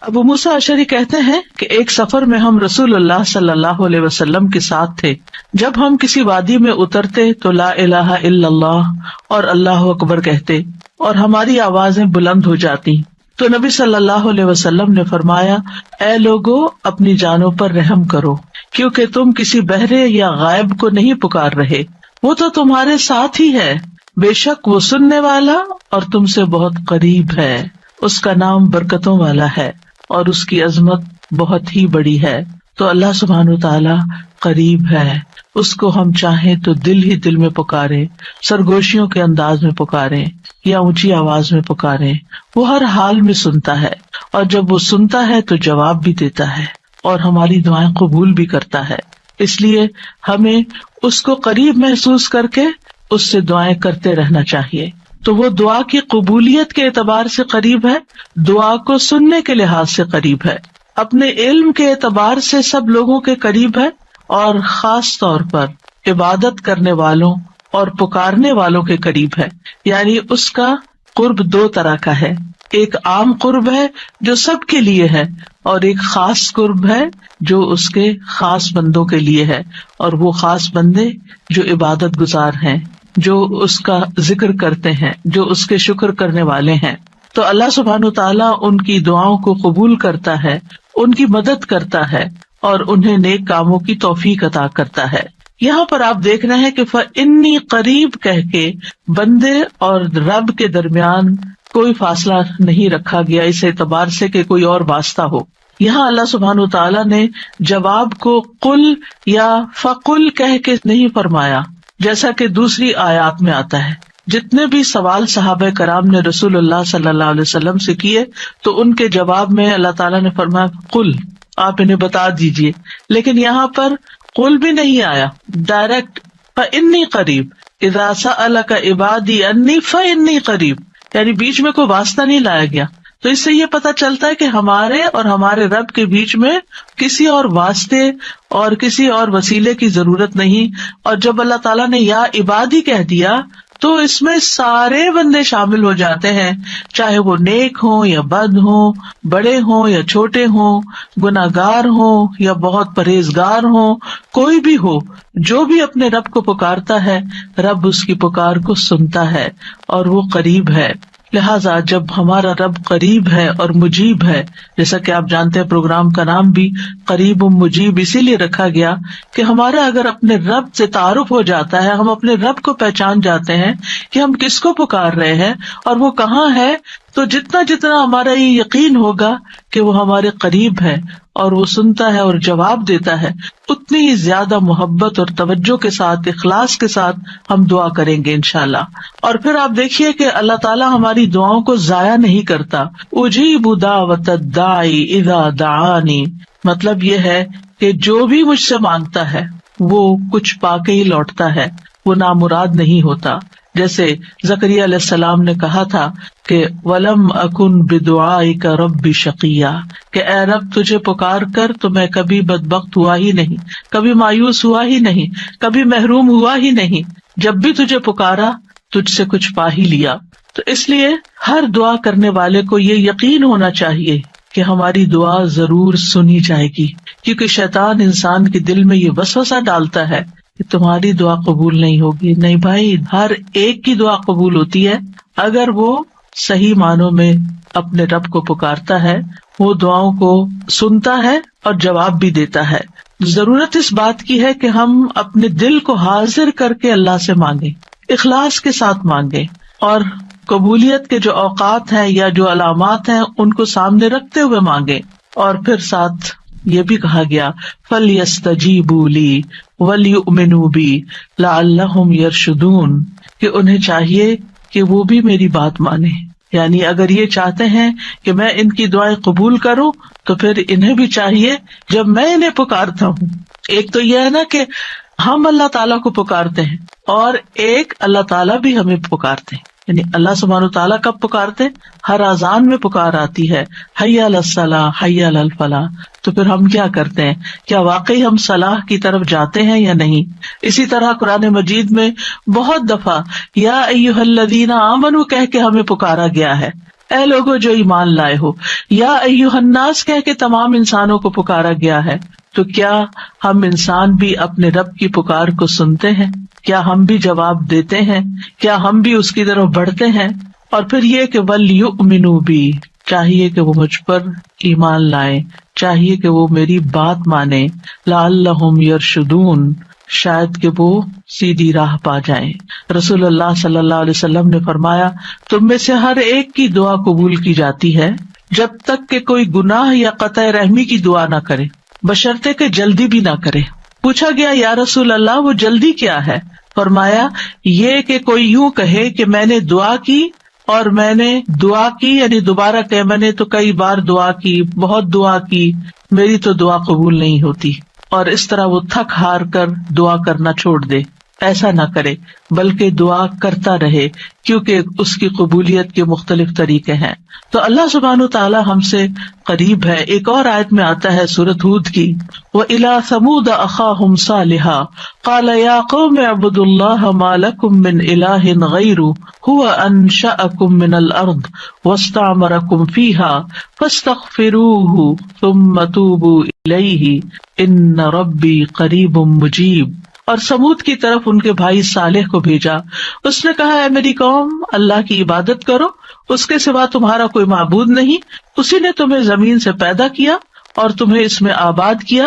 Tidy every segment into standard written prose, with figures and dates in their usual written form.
ابو موسیٰ اشعری کہتے ہیں کہ ایک سفر میں ہم رسول اللہ صلی اللہ علیہ وسلم کے ساتھ تھے. جب ہم کسی وادی میں اترتے تو لا الہ الا اللہ اور اللہ اکبر کہتے اور ہماری آوازیں بلند ہو جاتی. تو نبی صلی اللہ علیہ وسلم نے فرمایا، اے لوگو اپنی جانوں پر رحم کرو، کیونکہ تم کسی بہرے یا غائب کو نہیں پکار رہے، وہ تو تمہارے ساتھ ہی ہے، بے شک وہ سننے والا اور تم سے بہت قریب ہے. اس کا نام برکتوں والا ہے اور اس کی عظمت بہت ہی بڑی ہے. تو اللہ سبحانہ وتعالی قریب ہے، اس کو ہم چاہیں تو دل ہی دل میں پکارے، سرگوشیوں کے انداز میں پکارے یا اونچی آواز میں پکارے، وہ ہر حال میں سنتا ہے، اور جب وہ سنتا ہے تو جواب بھی دیتا ہے اور ہماری دعائیں قبول بھی کرتا ہے. اس لیے ہمیں اس کو قریب محسوس کر کے اس سے دعائیں کرتے رہنا چاہیے. تو وہ دعا کی قبولیت کے اعتبار سے قریب ہے، دعا کو سننے کے لحاظ سے قریب ہے، اپنے علم کے اعتبار سے سب لوگوں کے قریب ہے، اور خاص طور پر عبادت کرنے والوں اور پکارنے والوں کے قریب ہے. یعنی اس کا قرب دو طرح کا ہے، ایک عام قرب ہے جو سب کے لیے ہے، اور ایک خاص قرب ہے جو اس کے خاص بندوں کے لیے ہے، اور وہ خاص بندے جو عبادت گزار ہیں، جو اس کا ذکر کرتے ہیں، جو اس کے شکر کرنے والے ہیں. تو اللہ سبحانہ تعالیٰ ان کی دعاؤں کو قبول کرتا ہے، ان کی مدد کرتا ہے اور انہیں نیک کاموں کی توفیق عطا کرتا ہے. یہاں پر آپ دیکھ رہے ہیں کہ فَإِنِّي قریب کہہ کے بندے اور رب کے درمیان کوئی فاصلہ نہیں رکھا گیا اس اعتبار سے کہ کوئی اور واسطہ ہو. یہاں اللہ سبحانہ تعالیٰ نے جواب کو قل یا فقل کہہ کے نہیں فرمایا، جیسا کہ دوسری آیات میں آتا ہے. جتنے بھی سوال صحابہ کرام نے رسول اللہ صلی اللہ علیہ وسلم سے کیے تو ان کے جواب میں اللہ تعالیٰ نے فرمایا قل، آپ انہیں بتا دیجئے. لیکن یہاں پر قل بھی نہیں آیا، ڈائریکٹ فإنی قریب، اذا سألک عبادی انی فإنی قریب، یعنی بیچ میں کوئی واسطہ نہیں لایا گیا. تو اس سے یہ پتہ چلتا ہے کہ ہمارے اور ہمارے رب کے بیچ میں کسی اور واسطے اور کسی اور وسیلے کی ضرورت نہیں. اور جب اللہ تعالیٰ نے یا عبادی کہہ دیا تو اس میں سارے بندے شامل ہو جاتے ہیں، چاہے وہ نیک ہوں یا بد ہوں، بڑے ہوں یا چھوٹے ہوں، گناہگار ہوں یا بہت پرہیزگار ہوں، کوئی بھی ہو، جو بھی اپنے رب کو پکارتا ہے رب اس کی پکار کو سنتا ہے اور وہ قریب ہے. لہٰذا جب ہمارا رب قریب ہے اور مجیب ہے، جیسا کہ آپ جانتے ہیں پروگرام کا نام بھی قریب و مجیب اسی لیے رکھا گیا کہ ہمارا اگر اپنے رب سے تعارف ہو جاتا ہے، ہم اپنے رب کو پہچان جاتے ہیں کہ ہم کس کو پکار رہے ہیں اور وہ کہاں ہے، تو جتنا جتنا ہمارا یہ یقین ہوگا کہ وہ ہمارے قریب ہے اور وہ سنتا ہے اور جواب دیتا ہے، اتنی ہی زیادہ محبت اور توجہ کے ساتھ، اخلاص کے ساتھ ہم دعا کریں گے انشاءاللہ. اور پھر آپ دیکھیے کہ اللہ تعالیٰ ہماری دعاؤں کو ضائع نہیں کرتا. اجیب دعوت الداعی اذا دعانی، مطلب یہ ہے کہ جو بھی مجھ سے مانگتا ہے وہ کچھ پا کے ہی لوٹتا ہے، وہ نامراد نہیں ہوتا. جیسے زکریا علیہ السلام نے کہا تھا کہ وَلَمْ أَكُنْ بِدُعَائِكَ رَبِّ شَقِيًّا، کہ اے رب تجھے پکار کر تو میں کبھی بدبخت ہوا ہی نہیں، کبھی مایوس ہوا ہی نہیں، کبھی محروم ہوا ہی نہیں. جب بھی تجھے پکارا تجھ سے کچھ پا ہی لیا. تو اس لیے ہر دعا کرنے والے کو یہ یقین ہونا چاہیے کہ ہماری دعا ضرور سنی جائے گی، کیونکہ شیطان انسان کے دل میں یہ وسوسہ ڈالتا ہے کہ تمہاری دعا قبول نہیں ہوگی. نہیں بھائی، ہر ایک کی دعا قبول ہوتی ہے اگر وہ صحیح معنوں میں اپنے رب کو پکارتا ہے، وہ دعاؤں کو سنتا ہے اور جواب بھی دیتا ہے. ضرورت اس بات کی ہے کہ ہم اپنے دل کو حاضر کر کے اللہ سے مانگیں، اخلاص کے ساتھ مانگیں، اور قبولیت کے جو اوقات ہیں یا جو علامات ہیں ان کو سامنے رکھتے ہوئے مانگیں. اور پھر ساتھ یہ بھی کہا گیا فَلْيَسْتَجِيبُوا لِي وَلْيُؤْمِنُوا بِي لَعَلَّهُمْ يَرْشُدُونَ، کہ انہیں چاہیے کہ وہ بھی میری بات مانیں. یعنی اگر یہ چاہتے ہیں کہ میں ان کی دعائیں قبول کروں تو پھر انہیں بھی چاہیے جب میں انہیں پکارتا ہوں، ایک تو یہ ہے نا کہ ہم اللہ تعالیٰ کو پکارتے ہیں، اور ایک اللہ تعالیٰ بھی ہمیں پکارتے ہیں. یعنی اللہ سبحانہ تعالیٰ کب پکارتے؟ ہر اذان میں پکار آتی ہے، حی علی الصلاح حی علی الفلاح. تو پھر ہم کیا کرتے ہیں؟ کیا واقعی ہم صلاح کی طرف جاتے ہیں یا نہیں؟ اسی طرح قرآن مجید میں بہت دفعہ یا ایھا الذین آمنوا کہہ کے ہمیں پکارا گیا ہے. اے لوگو جو ایمان لائے ہو، یا ایھا الناس کہہ کے تمام انسانوں کو پکارا گیا ہے، تو کیا ہم انسان بھی اپنے رب کی پکار کو سنتے ہیں؟ کیا ہم بھی جواب دیتے ہیں؟ کیا ہم بھی اس کی طرف بڑھتے ہیں؟ اور پھر یہ کہ وَلْيُؤْمِنُوا بِی، چاہیے کہ وہ مجھ پر ایمان لائیں، چاہیے کہ وہ میری بات مانیں، لعلہم یرشدون، شاید کہ وہ سیدھی راہ پا جائیں۔ رسول اللہ صلی اللہ علیہ وسلم نے فرمایا، تم میں سے ہر ایک کی دعا قبول کی جاتی ہے جب تک کہ کوئی گناہ یا قطع رحمی کی دعا نہ کرے، بشرطے کہ جلدی بھی نہ کرے۔ پوچھا گیا یا رسول اللہ وہ جلدی کیا ہے؟ فرمایا یہ کہ کوئی یوں کہے کہ میں نے دعا کی اور میں نے دعا کی، یعنی دوبارہ کہ میں نے تو کئی بار دعا کی، بہت دعا کی، میری تو دعا قبول نہیں ہوتی، اور اس طرح وہ تھک ہار کر دعا کرنا چھوڑ دے۔ ایسا نہ کرے بلکہ دعا کرتا رہے، کیونکہ اس کی قبولیت کے مختلف طریقے ہیں۔ تو اللہ سبحانہ وتعالی ہم سے قریب ہے۔ ایک اور آیت میں آتا ہے سورۃ ہود کی، وَإِلَىٰ ثَمُودَ أَخَاهُمْ صَالِحًا قَالَ يَا قَوْمِ اعْبُدُوا اللَّهَ مَا لَكُم مِّنْ إِلَٰهٍ غَيْرُهُ هُوَ أَنشَأَكُم مِّنَ الْأَرْضِ وَاسْتَعْمَرَكُم فِيهَا فَاسْتَغْفِرُوهُ ثُمَّ تُوبُوا إِلَيْهِ إِنَّ رَبِّي قَرِيبٌ مُّجِيبٌ۔ اور سمود کی طرف ان کے بھائی صالح کو بھیجا، اس نے کہا اے میری قوم، اللہ کی عبادت کرو، اس کے سوا تمہارا کوئی معبود نہیں، اسی نے تمہیں زمین سے پیدا کیا اور تمہیں اس میں آباد کیا،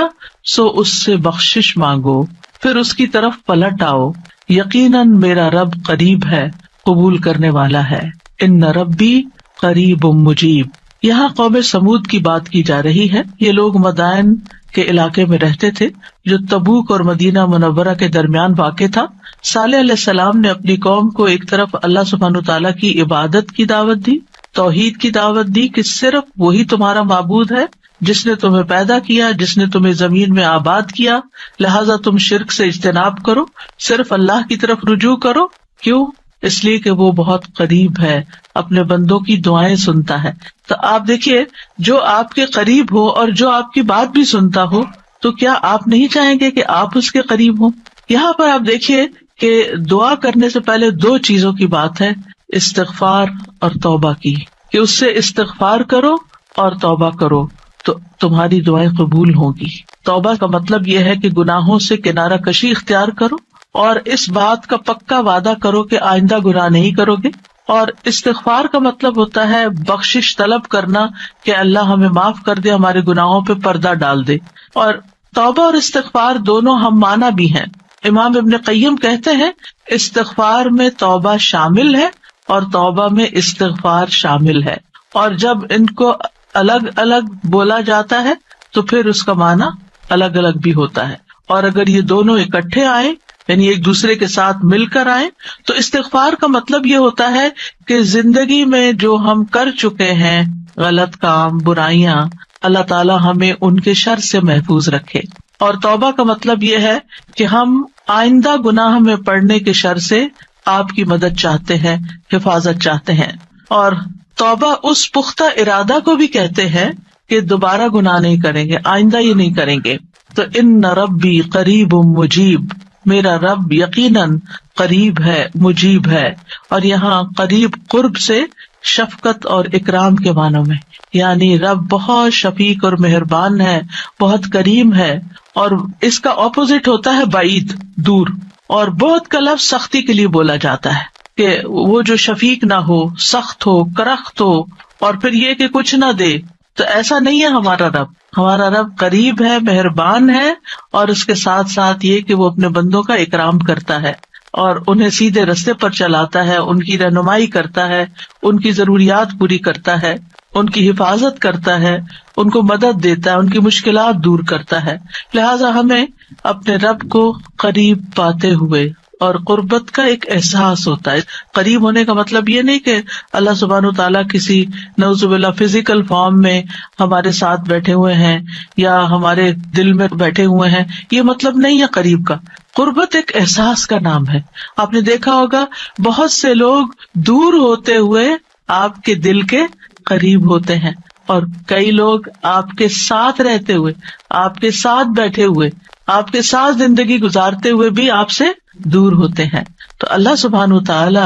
سو اس سے بخشش مانگو، پھر اس کی طرف پلٹ آؤ، یقیناً میرا رب قریب ہے، قبول کرنے والا ہے۔ ان ربی قریب مجیب۔ یہاں قوم سمود کی بات کی جا رہی ہے۔ یہ لوگ مدائن کے علاقے میں رہتے تھے جو تبوک اور مدینہ منورہ کے درمیان واقع تھا۔ صالح علیہ السلام نے اپنی قوم کو ایک طرف اللہ سبحانہ تعالیٰ کی عبادت کی دعوت دی، توحید کی دعوت دی کہ صرف وہی تمہارا معبود ہے جس نے تمہیں پیدا کیا، جس نے تمہیں زمین میں آباد کیا، لہٰذا تم شرک سے اجتناب کرو، صرف اللہ کی طرف رجوع کرو۔ کیوں؟ اس لیے کہ وہ بہت قریب ہے، اپنے بندوں کی دعائیں سنتا ہے۔ تو آپ دیکھیے، جو آپ کے قریب ہو اور جو آپ کی بات بھی سنتا ہو، تو کیا آپ نہیں چاہیں گے کہ آپ اس کے قریب ہوں؟ یہاں پر آپ دیکھیے کہ دعا کرنے سے پہلے دو چیزوں کی بات ہے، استغفار اور توبہ کی، کہ اس سے استغفار کرو اور توبہ کرو تو تمہاری دعائیں قبول ہوں گی۔ توبہ کا مطلب یہ ہے کہ گناہوں سے کنارہ کشی اختیار کرو اور اس بات کا پکا وعدہ کرو کہ آئندہ گناہ نہیں کرو گے، اور استغفار کا مطلب ہوتا ہے بخشش طلب کرنا کہ اللہ ہمیں معاف کر دے، ہمارے گناہوں پہ پردہ ڈال دے۔ اور توبہ اور استغفار دونوں ہم معنی بھی ہیں۔ امام ابن قیم کہتے ہیں استغفار میں توبہ شامل ہے اور توبہ میں استغفار شامل ہے، اور جب ان کو الگ الگ بولا جاتا ہے تو پھر اس کا معنی الگ الگ بھی ہوتا ہے، اور اگر یہ دونوں اکٹھے آئیں یعنی ایک دوسرے کے ساتھ مل کر آئیں تو استغفار کا مطلب یہ ہوتا ہے کہ زندگی میں جو ہم کر چکے ہیں غلط کام، برائیاں، اللہ تعالی ہمیں ان کے شر سے محفوظ رکھے، اور توبہ کا مطلب یہ ہے کہ ہم آئندہ گناہ میں پڑنے کے شر سے آپ کی مدد چاہتے ہیں، حفاظت چاہتے ہیں۔ اور توبہ اس پختہ ارادہ کو بھی کہتے ہیں کہ دوبارہ گناہ نہیں کریں گے، آئندہ یہ نہیں کریں گے۔ تو ان ربی قریب مجیب، میرا رب یقیناً قریب ہے، مجیب ہے، اور یہاں قریب قرب سے شفقت اور اکرام کے معنوں میں، یعنی رب بہت شفیق اور مہربان ہے، بہت کریم ہے، اور اس کا اپوزٹ ہوتا ہے بعید، دور، اور بہت کا لفظ سختی کے لیے بولا جاتا ہے کہ وہ جو شفیق نہ ہو، سخت ہو، کرخت ہو، اور پھر یہ کہ کچھ نہ دے، تو ایسا نہیں ہے ہمارا رب۔ ہمارا رب قریب ہے، مہربان ہے، اور اس کے ساتھ ساتھ یہ کہ وہ اپنے بندوں کا اکرام کرتا ہے اور انہیں سیدھے رستے پر چلاتا ہے، ان کی رہنمائی کرتا ہے، ان کی ضروریات پوری کرتا ہے، ان کی حفاظت کرتا ہے، ان کو مدد دیتا ہے، ان کی مشکلات دور کرتا ہے۔ لہٰذا ہمیں اپنے رب کو قریب پاتے ہوئے، اور قربت کا ایک احساس ہوتا ہے۔ قریب ہونے کا مطلب یہ نہیں کہ اللہ سبحانہ تعالیٰ کسی نعوذ باللہ فزیکل فارم میں ہمارے ساتھ بیٹھے ہوئے ہیں یا ہمارے دل میں بیٹھے ہوئے ہیں، یہ مطلب نہیں ہے قریب کا۔ قربت ایک احساس کا نام ہے۔ آپ نے دیکھا ہوگا بہت سے لوگ دور ہوتے ہوئے آپ کے دل کے قریب ہوتے ہیں، اور کئی لوگ آپ کے ساتھ رہتے ہوئے، آپ کے ساتھ بیٹھے ہوئے، آپ کے ساتھ زندگی گزارتے ہوئے بھی آپ سے دور ہوتے ہیں۔ تو اللہ سبحانہ تعالی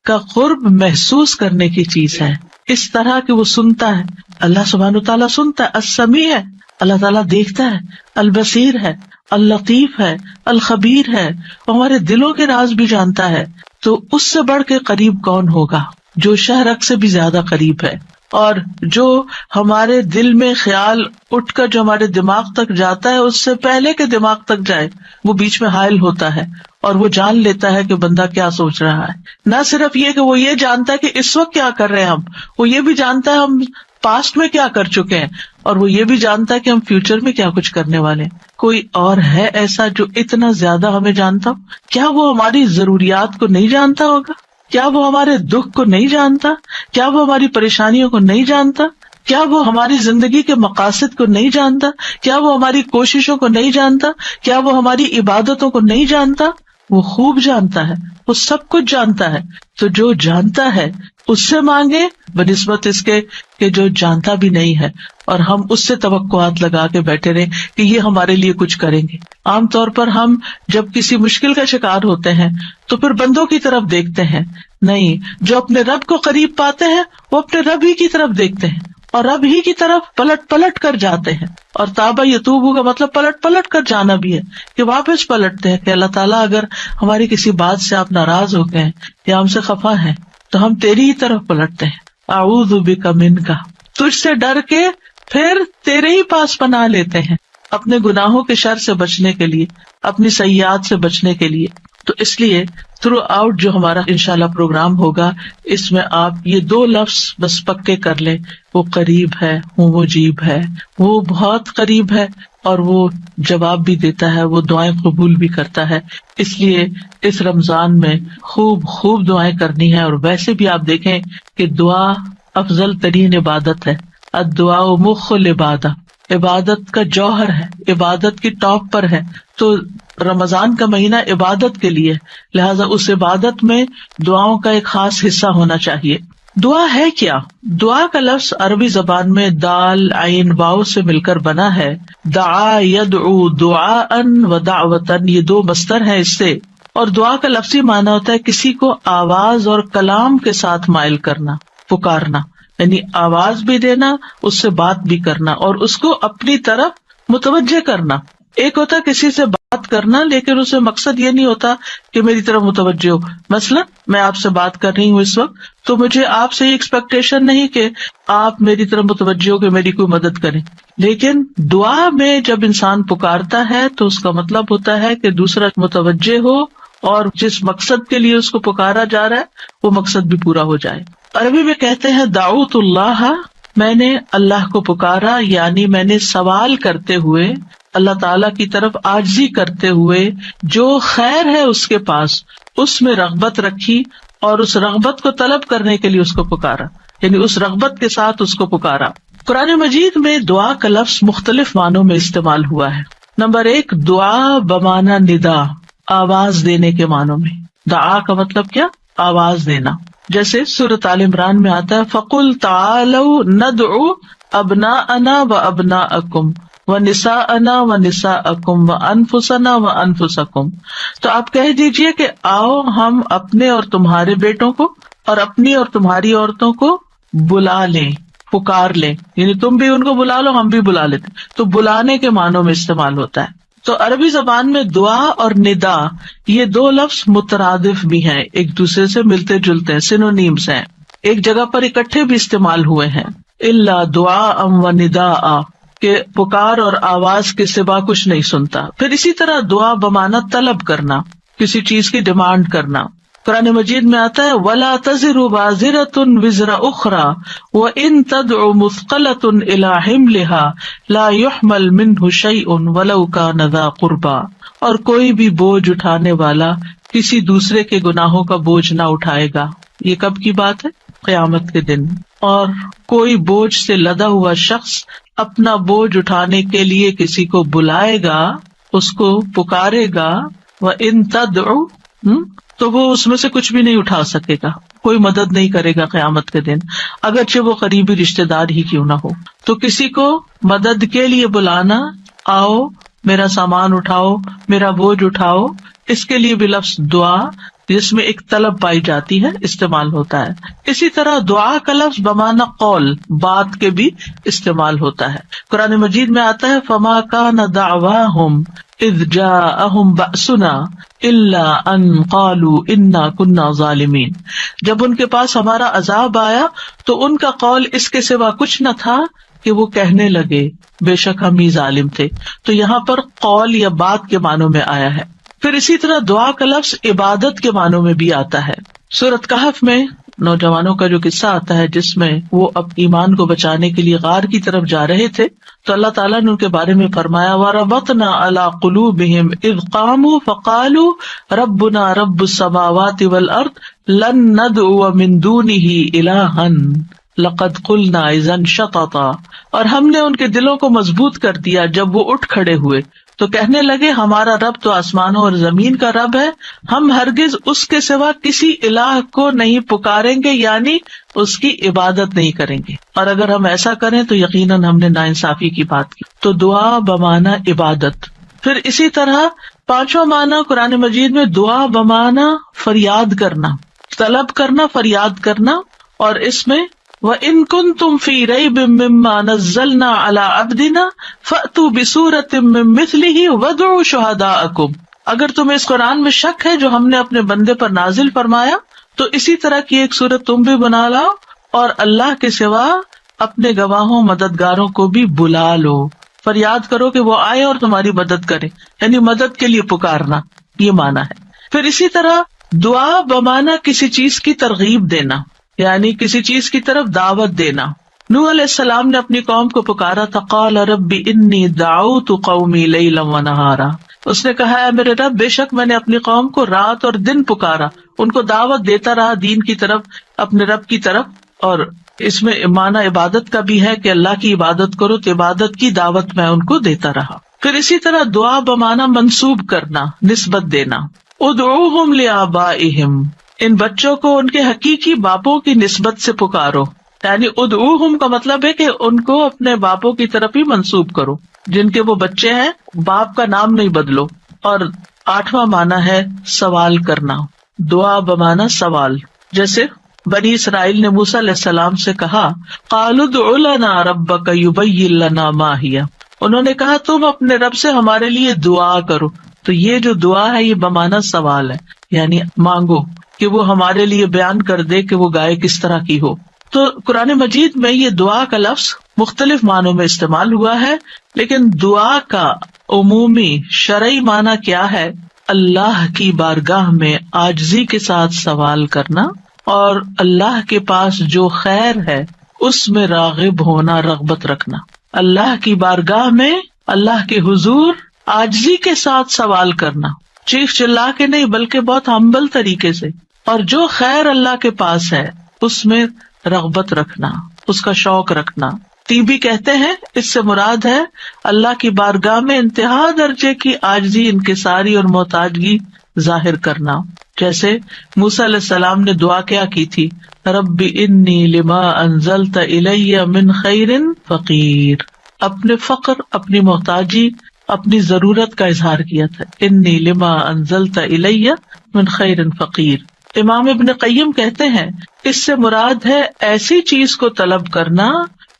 کا قرب محسوس کرنے کی چیز ہے، اس طرح کہ وہ سنتا ہے. اللہ سبحانہ تعالیٰ سنتا ہے، السمیع ہے، اللہ تعالیٰ دیکھتا ہے، البصیر ہے، اللطیف ہے، الخبیر ہے، ہمارے دلوں کے راز بھی جانتا ہے. تو اس سے بڑھ کے قریب کون ہوگا جو شہرک سے بھی زیادہ قریب ہے، اور جو ہمارے دل میں خیال اٹھ کر جو ہمارے دماغ تک جاتا ہے اس سے پہلے کہ دماغ تک جائے وہ بیچ میں حائل ہوتا ہے اور وہ جان لیتا ہے کہ بندہ کیا سوچ رہا ہے. نہ صرف یہ کہ وہ یہ جانتا ہے کہ اس وقت کیا کر رہے ہیں ہم، وہ یہ بھی جانتا ہے ہم پاسٹ میں کیا کر چکے ہیں، اور وہ یہ بھی جانتا ہے کہ ہم فیوچر میں کیا کچھ کرنے والے ہیں. کوئی اور ہے ایسا جو اتنا زیادہ ہمیں جانتا ہو؟ کیا وہ ہماری ضروریات کو نہیں جانتا ہوگا؟ کیا وہ ہمارے دکھ کو نہیں جانتا؟ کیا وہ ہماری پریشانیوں کو نہیں جانتا؟ کیا وہ ہماری زندگی کے مقاصد کو نہیں جانتا؟ کیا وہ ہماری کوششوں کو نہیں جانتا؟ کیا وہ ہماری عبادتوں کو نہیں جانتا؟ وہ خوب جانتا ہے، وہ سب کچھ جانتا ہے. تو جو جانتا ہے اس سے مانگے بنسبت اس کے کہ جو جانتا بھی نہیں ہے اور ہم اس سے توقعات لگا کے بیٹھے رہے کہ یہ ہمارے لیے کچھ کریں گے. عام طور پر ہم جب کسی مشکل کا شکار ہوتے ہیں تو پھر بندوں کی طرف دیکھتے ہیں، نہیں، جو اپنے رب کو قریب پاتے ہیں وہ اپنے رب ہی کی طرف دیکھتے ہیں اور رب ہی کی طرف پلٹ پلٹ کر جاتے ہیں. اور تابا یتوبو کا مطلب پلٹ پلٹ کر جانا بھی ہے کہ واپس پلٹتے ہیں کہ اللہ تعالیٰ اگر ہماری کسی بات سے آپ ناراض ہو گئے یا ہم سے خفا ہیں تو ہم تیری ہی طرف پلٹتے ہیں. اعوذ بک منک، تجھ سے ڈر کے پھر تیرے ہی پاس پناہ لیتے ہیں اپنے گناہوں کے شر سے بچنے کے لیے، اپنی سیئات سے بچنے کے لیے. تو اس لیے تھرو آؤٹ جو ہمارا انشاءاللہ پروگرام ہوگا اس میں آپ یہ 2 لفظ بس پکے کر لیں، وہ قریب ہے، وہ مجیب ہے، وہ بہت قریب ہے اور وہ جواب بھی دیتا ہے، وہ دعائیں قبول بھی کرتا ہے. اس لیے اس رمضان میں خوب دعائیں کرنی ہے. اور ویسے بھی آپ دیکھیں کہ دعا افضل ترین عبادت ہے. الدعاء مخ العبادہ، عبادت کا جوہر ہے، عبادت کی ٹاپ پر ہے. تو رمضان کا مہینہ عبادت کے لیے، لہٰذا اس عبادت میں دعاؤں کا ایک خاص حصہ ہونا چاہیے. دعا ہے کیا؟ دعا کا لفظ عربی زبان میں دال عین واو سے مل کر بنا ہے. دعا یدعو دعاء و دعوتن، یہ 2 مصدر ہیں اس سے. اور دعا کا لفظی معنی ہوتا ہے کسی کو آواز اور کلام کے ساتھ مائل کرنا، پکارنا، یعنی آواز بھی دینا، اس سے بات بھی کرنا اور اس کو اپنی طرف متوجہ کرنا. ایک ہوتا کسی سے بات کرنا لیکن اسے مقصد یہ نہیں ہوتا کہ میری طرف متوجہ ہو. مثلا میں آپ سے بات کر رہی ہوں اس وقت تو مجھے آپ سے یہ ایکسپیکٹیشن نہیں کہ آپ میری طرف متوجہ ہو کہ میری کوئی مدد کریں. لیکن دعا میں جب انسان پکارتا ہے تو اس کا مطلب ہوتا ہے کہ دوسرا متوجہ ہو اور جس مقصد کے لیے اس کو پکارا جا رہا ہے وہ مقصد بھی پورا ہو جائے. عربی میں کہتے ہیں دعوت اللہ، میں نے اللہ کو پکارا، یعنی میں نے سوال کرتے ہوئے اللہ تعالیٰ کی طرف عاجزی کرتے ہوئے جو خیر ہے اس کے پاس اس میں رغبت رکھی اور اس رغبت کو طلب کرنے کے لیے اس کو پکارا، یعنی اس رغبت کے ساتھ اس کو پکارا. قرآن مجید میں دعا کا لفظ مختلف معنوں میں استعمال ہوا ہے. نمبر 1 دعا بمعنی ندا، آواز دینے کے معنوں میں. دعا کا مطلب کیا؟ آواز دینا. جیسے سورۃ آل عمران میں آتا ہے فَقُلْ تَعَالَوْا نَدْعُ أَبْنَاءَنَا وَأَبْنَاءَكُمْ وَنِسَاءَنَا وَنِسَاءَكُمْ وَأَنفُسَنَا وَأَنفُسَكُمْ. تو آپ کہہ دیجئے کہ آؤ ہم اپنے اور تمہارے بیٹوں کو اور اپنی اور تمہاری عورتوں کو بلا لیں، پکار لیں، یعنی تم بھی ان کو بلا لو، ہم بھی بلا لیتے. تو بلانے کے معنوں میں استعمال ہوتا ہے. تو عربی زبان میں دعا اور ندا یہ 2 لفظ مترادف بھی ہیں، ایک دوسرے سے ملتے جلتے ہیں، سینونیمز ہیں، ایک جگہ پر اکٹھے بھی استعمال ہوئے ہیں. الا دعاء و نداء، کہ پکار اور آواز کے سوا کچھ نہیں سنتا. پھر اسی طرح دعا بمعنی طلب کرنا، کسی چیز کی ڈیمانڈ کرنا. قرآن مجید میں آتا ہے وَلَا تَزِرُ وَازِرَةٌ وِزْرَ أُخْرَى وَإِن تَدْعُ مُثْقَلَةٌ إِلَىٰ حِمْلِهَا لَا يُحْمَلْ مِنْهُ شَيْءٌ وَلَوْ كَانَ ذَا قُرْبَىٰ. اور کوئی بھی بوجھ اٹھانے والا کسی دوسرے کے گناہوں کا بوجھ نہ اٹھائے گا. یہ کب کی بات ہے؟ قیامت کے دن. اور کوئی بوجھ سے لدا ہوا شخص اپنا بوجھ اٹھانے کے لیے کسی کو بلائے گا، اس کو پکارے گا، وَإِن تَدْعُ، تو وہ اس میں سے کچھ بھی نہیں اٹھا سکے گا، کوئی مدد نہیں کرے گا قیامت کے دن، اگرچہ وہ قریبی رشتے دار ہی کیوں نہ ہو. تو کسی کو مدد کے لیے بلانا، آؤ میرا سامان اٹھاؤ، میرا بوجھ اٹھاؤ، اس کے لیے بھی لفظ دعا جس میں ایک طلب پائی جاتی ہے استعمال ہوتا ہے. اسی طرح دعا کا لفظ بمعنی قول بات کے بھی استعمال ہوتا ہے. قرآن مجید میں آتا ہے فما کان دعواہم اذ جاءہم بأسنا الا ان قالوا انا کنا ظالمین. جب ان کے پاس ہمارا عذاب آیا تو ان کا قول اس کے سوا کچھ نہ تھا کہ وہ کہنے لگے بے شک ہم ہی ظالم تھے. تو یہاں پر قول یا بات کے معنوں میں آیا ہے. پھر اسی طرح دعا کا لفظ عبادت کے معنوں میں بھی آتا ہے. سورۃ کہف میں نوجوانوں کا جو قصہ آتا ہے جس میں وہ اب ایمان کو بچانے کے لیے غار کی طرف جا رہے تھے تو اللہ تعالیٰ نے ان کے بارے میں فرمایا وَرَبَطْنَا عَلَىٰ قُلُوبِهِمْ إِذْ قَامُوا فَقَالُوا رَبُّنَا رَبُّ السَّمَاوَاتِ وَالْأَرْضِ لَن نَّدْعُوَ مِن دُونِهِ إِلَٰهًا لَقَدْ قُلْنَا إِذًا شَطَطًا. اور ہم نے ان کے دلوں کو مضبوط کر دیا جب وہ اٹھ کھڑے ہوئے تو کہنے لگے ہمارا رب تو آسمانوں اور زمین کا رب ہے، ہم ہرگز اس کے سوا کسی الہ کو نہیں پکاریں گے، یعنی اس کی عبادت نہیں کریں گے، اور اگر ہم ایسا کریں تو یقیناً ہم نے ناانصافی کی بات کی. تو دعا بمعنی عبادت. پھر اسی طرح پانچواں معنی قرآن مجید میں دعا بمعنی فریاد کرنا، طلب کرنا، فریاد کرنا. اور اس میں وَإِن كُنتُمْ فِي رَيْبٍ مِّمَّا نَزَّلْنَا عَلَىٰ عَبْدِنَا فَأْتُوا بِسُورَةٍ مِّن مِّثْلِهِ وَادْعُوا شُهَدَاءَكُمْ. اگر تمہیں اس قرآن میں شک ہے جو ہم نے اپنے بندے پر نازل فرمایا تو اسی طرح کی ایک سورت تم بھی بنا لاؤ اور اللہ کے سوا اپنے گواہوں مددگاروں کو بھی بلا لو. فریاد کرو کہ وہ آئے اور تمہاری مدد کرے، یعنی مدد کے لیے پکارنا، یہ معنی ہے. پھر اسی طرح دعا بمعنی کسی چیز کی ترغیب دینا، یعنی کسی چیز کی طرف دعوت دینا. نوح علیہ السلام نے اپنی قوم کو پکارا تھا قال رب انی دعوت قومی لیلا ونہارا. اس نے کہا ہے میرے رب بے شک میں نے اپنی قوم کو رات اور دن پکارا، ان کو دعوت دیتا رہا دین کی طرف، اپنے رب کی طرف. اور اس میں معنی عبادت کا بھی ہے کہ اللہ کی عبادت کرو تو عبادت کی دعوت میں ان کو دیتا رہا. پھر اسی طرح دعا بمعنی منسوب کرنا، نسبت دینا. ادعوہم لآبائہم، ان بچوں کو ان کے حقیقی باپوں کی نسبت سے پکارو، یعنی ادعوہم کا مطلب ہے کہ ان کو اپنے باپوں کی طرف ہی منسوب کرو، جن کے وہ بچے ہیں باپ کا نام نہیں بدلو. اور آٹھواں معنی ہے سوال کرنا، دعا بمعنی سوال. جیسے بنی اسرائیل نے موسیٰ علیہ السلام سے کہا قالوا ادع لنا ربک یبین لنا ما ہی، انہوں نے کہا تم اپنے رب سے ہمارے لیے دعا کرو. تو یہ جو دعا ہے یہ بمعنی سوال ہے، یعنی مانگو کہ وہ ہمارے لیے بیان کر دے کہ وہ گائے کس طرح کی ہو. تو قرآن مجید میں یہ دعا کا لفظ مختلف معنوں میں استعمال ہوا ہے، لیکن دعا کا عمومی شرعی معنی کیا ہے؟ اللہ کی بارگاہ میں عاجزی کے ساتھ سوال کرنا اور اللہ کے پاس جو خیر ہے اس میں راغب ہونا، رغبت رکھنا. اللہ کی بارگاہ میں اللہ کے حضور عاجزی کے ساتھ سوال کرنا، چیخ چلا کے نہیں بلکہ بہت ہمبل طریقے سے. اور جو خیر اللہ کے پاس ہے اس میں رغبت رکھنا، اس کا شوق رکھنا. طیبی کہتے ہیں اس سے مراد ہے اللہ کی بارگاہ میں انتہا درجے کی عاجزی، انکساری اور محتاجگی ظاہر کرنا. جیسے موسیٰ علیہ السلام نے دعا کیا کی تھی رب انی لما انزلت الی من خیر فقیر، اپنے فقر، اپنی محتاجی، اپنی ضرورت کا اظہار کیا تھا. انی لما انزلت الی من خیر فقیر. امام ابن قیم کہتے ہیں اس سے مراد ہے ایسی چیز کو طلب کرنا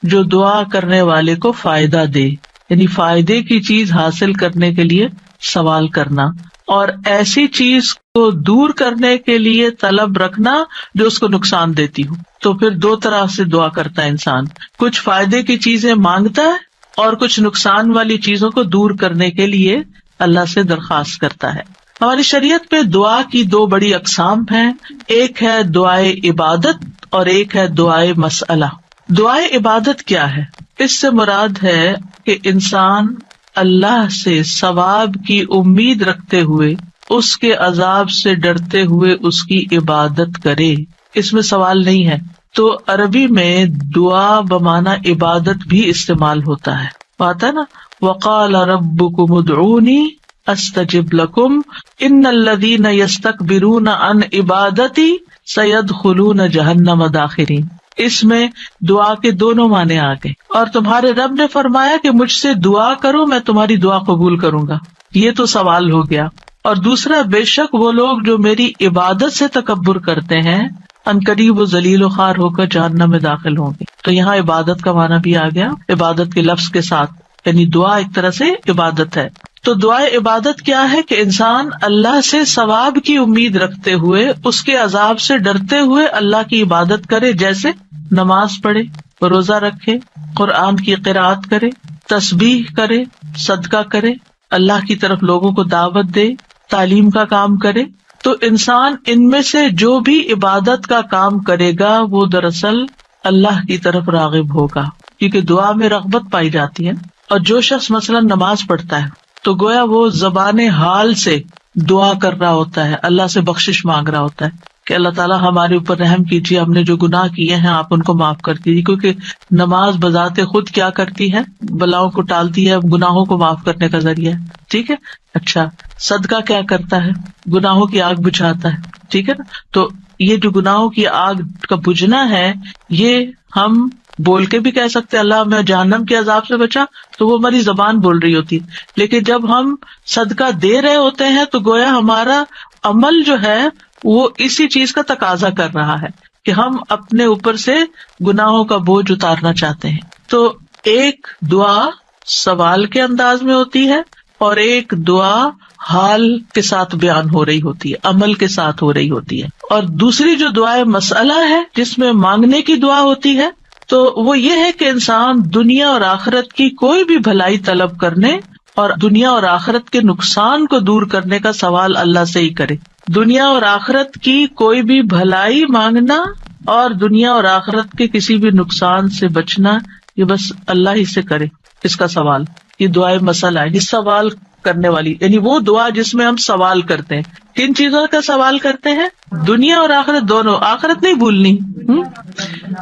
جو دعا کرنے والے کو فائدہ دے، یعنی فائدے کی چیز حاصل کرنے کے لیے سوال کرنا، اور ایسی چیز کو دور کرنے کے لیے طلب رکھنا جو اس کو نقصان دیتی ہو. تو پھر دو طرح سے دعا کرتا ہے انسان، کچھ فائدے کی چیزیں مانگتا ہے اور کچھ نقصان والی چیزوں کو دور کرنے کے لیے اللہ سے درخواست کرتا ہے. ہماری شریعت میں دعا کی دو بڑی اقسام ہیں، ایک ہے دعائے عبادت اور ایک ہے دعائے مسئلہ. دعائے عبادت کیا ہے؟ اس سے مراد ہے کہ انسان اللہ سے ثواب کی امید رکھتے ہوئے، اس کے عذاب سے ڈرتے ہوئے اس کی عبادت کرے، اس میں سوال نہیں ہے. تو عربی میں دعا بمعنی عبادت بھی استعمال ہوتا ہے. آتا نا وقال ربکم ادعونی استجب لکم ان الذین یستکبرون عن عبادتی سیدخلون جہنم داخرین. اس میں دعا کے دونوں معنی آ گئے. اور تمہارے رب نے فرمایا کہ مجھ سے دعا کرو میں تمہاری دعا قبول کروں گا، یہ تو سوال ہو گیا. اور دوسرا بے شک وہ لوگ جو میری عبادت سے تکبر کرتے ہیں عنقریب و ذلیل و خوار ہو کر جہنم میں داخل ہوں گے. تو یہاں عبادت کا معنی بھی آ گیا عبادت کے لفظ کے ساتھ، یعنی دعا ایک طرح سے عبادت ہے. تو دعائے عبادت کیا ہے کہ انسان اللہ سے ثواب کی امید رکھتے ہوئے اس کے عذاب سے ڈرتے ہوئے اللہ کی عبادت کرے، جیسے نماز پڑھے، روزہ رکھے، قرآن کی قرأت کرے، تسبیح کرے، صدقہ کرے، اللہ کی طرف لوگوں کو دعوت دے، تعلیم کا کام کرے. تو انسان ان میں سے جو بھی عبادت کا کام کرے گا وہ دراصل اللہ کی طرف راغب ہوگا، کیونکہ دعا میں رغبت پائی جاتی ہے. اور جو شخص مثلا نماز پڑھتا ہے تو گویا وہ زبان حال سے دعا کر رہا ہوتا ہے، اللہ سے بخشش مانگ رہا ہوتا ہے کہ اللہ تعالیٰ ہمارے اوپر رحم کیجیے، ہم نے جو گناہ کیے ہیں آپ ان کو معاف کر دیجیے. کیونکہ نماز بذات خود کیا کرتی ہے؟ بلاؤں کو ٹالتی ہے، گناہوں کو معاف کرنے کا ذریعہ ہے. ٹھیک ہے. اچھا، صدقہ کیا کرتا ہے؟ گناہوں کی آگ بجھاتا ہے. ٹھیک ہے نا. تو یہ جو گناہوں کی آگ کا بجھنا ہے، یہ ہم بول کے بھی کہہ سکتے اللہ میں جہنم کے عذاب سے بچا، تو وہ ہماری زبان بول رہی ہوتی ہے. لیکن جب ہم صدقہ دے رہے ہوتے ہیں تو گویا ہمارا عمل جو ہے وہ اسی چیز کا تقاضا کر رہا ہے کہ ہم اپنے اوپر سے گناہوں کا بوجھ اتارنا چاہتے ہیں. تو ایک دعا سوال کے انداز میں ہوتی ہے اور ایک دعا حال کے ساتھ بیان ہو رہی ہوتی ہے، عمل کے ساتھ ہو رہی ہوتی ہے. اور دوسری جو دعائے مسئلہ ہے جس میں مانگنے کی دعا ہوتی ہے، تو وہ یہ ہے کہ انسان دنیا اور آخرت کی کوئی بھی بھلائی طلب کرنے اور دنیا اور آخرت کے نقصان کو دور کرنے کا سوال اللہ سے ہی کرے. دنیا اور آخرت کی کوئی بھی بھلائی مانگنا اور دنیا اور آخرت کے کسی بھی نقصان سے بچنا، یہ بس اللہ ہی سے کرے اس کا سوال. یہ دعائے مسئلہ ہے، یہ سوال کرنے والی، یعنی وہ دعا جس میں ہم سوال کرتے ہیں. کن چیزوں کا سوال کرتے ہیں؟ دنیا اور آخرت دونوں. آخرت نہیں بھولنی.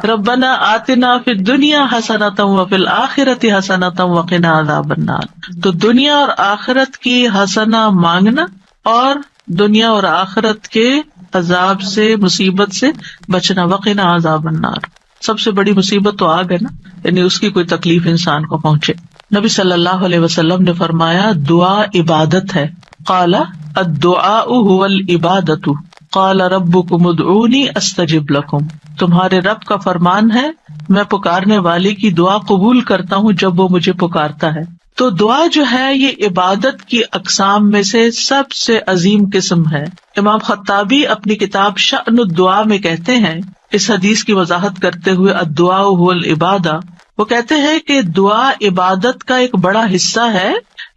ربنا آتنا فی الدنیا حسنۃ وفی الآخرۃ حسنۃ وقنا عذاب النار. تو دنیا اور آخرت کی حسنہ مانگنا اور دنیا اور آخرت کے عذاب سے، مصیبت سے بچنا. وقنا عذاب النار، سب سے بڑی مصیبت تو آگ ہے نا، یعنی اس کی کوئی تکلیف انسان کو پہنچے. نبی صلی اللہ علیہ وسلم نے فرمایا دعا عبادت ہے. قال الدعاء هو العبادۃ قال ربکم ادعونی استجب لکم. تمہارے رب کا فرمان ہے میں پکارنے والے کی دعا قبول کرتا ہوں جب وہ مجھے پکارتا ہے. تو دعا جو ہے یہ عبادت کی اقسام میں سے سب سے عظیم قسم ہے. امام خطابی اپنی کتاب شأن الدعاء میں کہتے ہیں، اس حدیث کی وضاحت کرتے ہوئے الدعاء هو العبادہ، وہ کہتے ہیں کہ دعا عبادت کا ایک بڑا حصہ ہے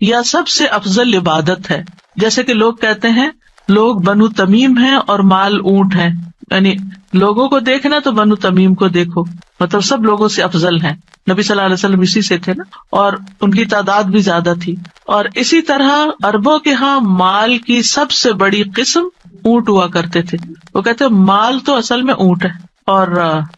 یا سب سے افضل عبادت ہے. جیسے کہ لوگ کہتے ہیں لوگ بنو تمیم ہیں اور مال اونٹ ہیں، یعنی لوگوں کو دیکھنا تو بنو تمیم کو دیکھو، مطلب سب لوگوں سے افضل ہیں. نبی صلی اللہ علیہ وسلم اسی سے تھے نا، اور ان کی تعداد بھی زیادہ تھی. اور اسی طرح عربوں کے ہاں مال کی سب سے بڑی قسم اونٹ ہوا کرتے تھے. وہ کہتے ہیں مال تو اصل میں اونٹ ہے اور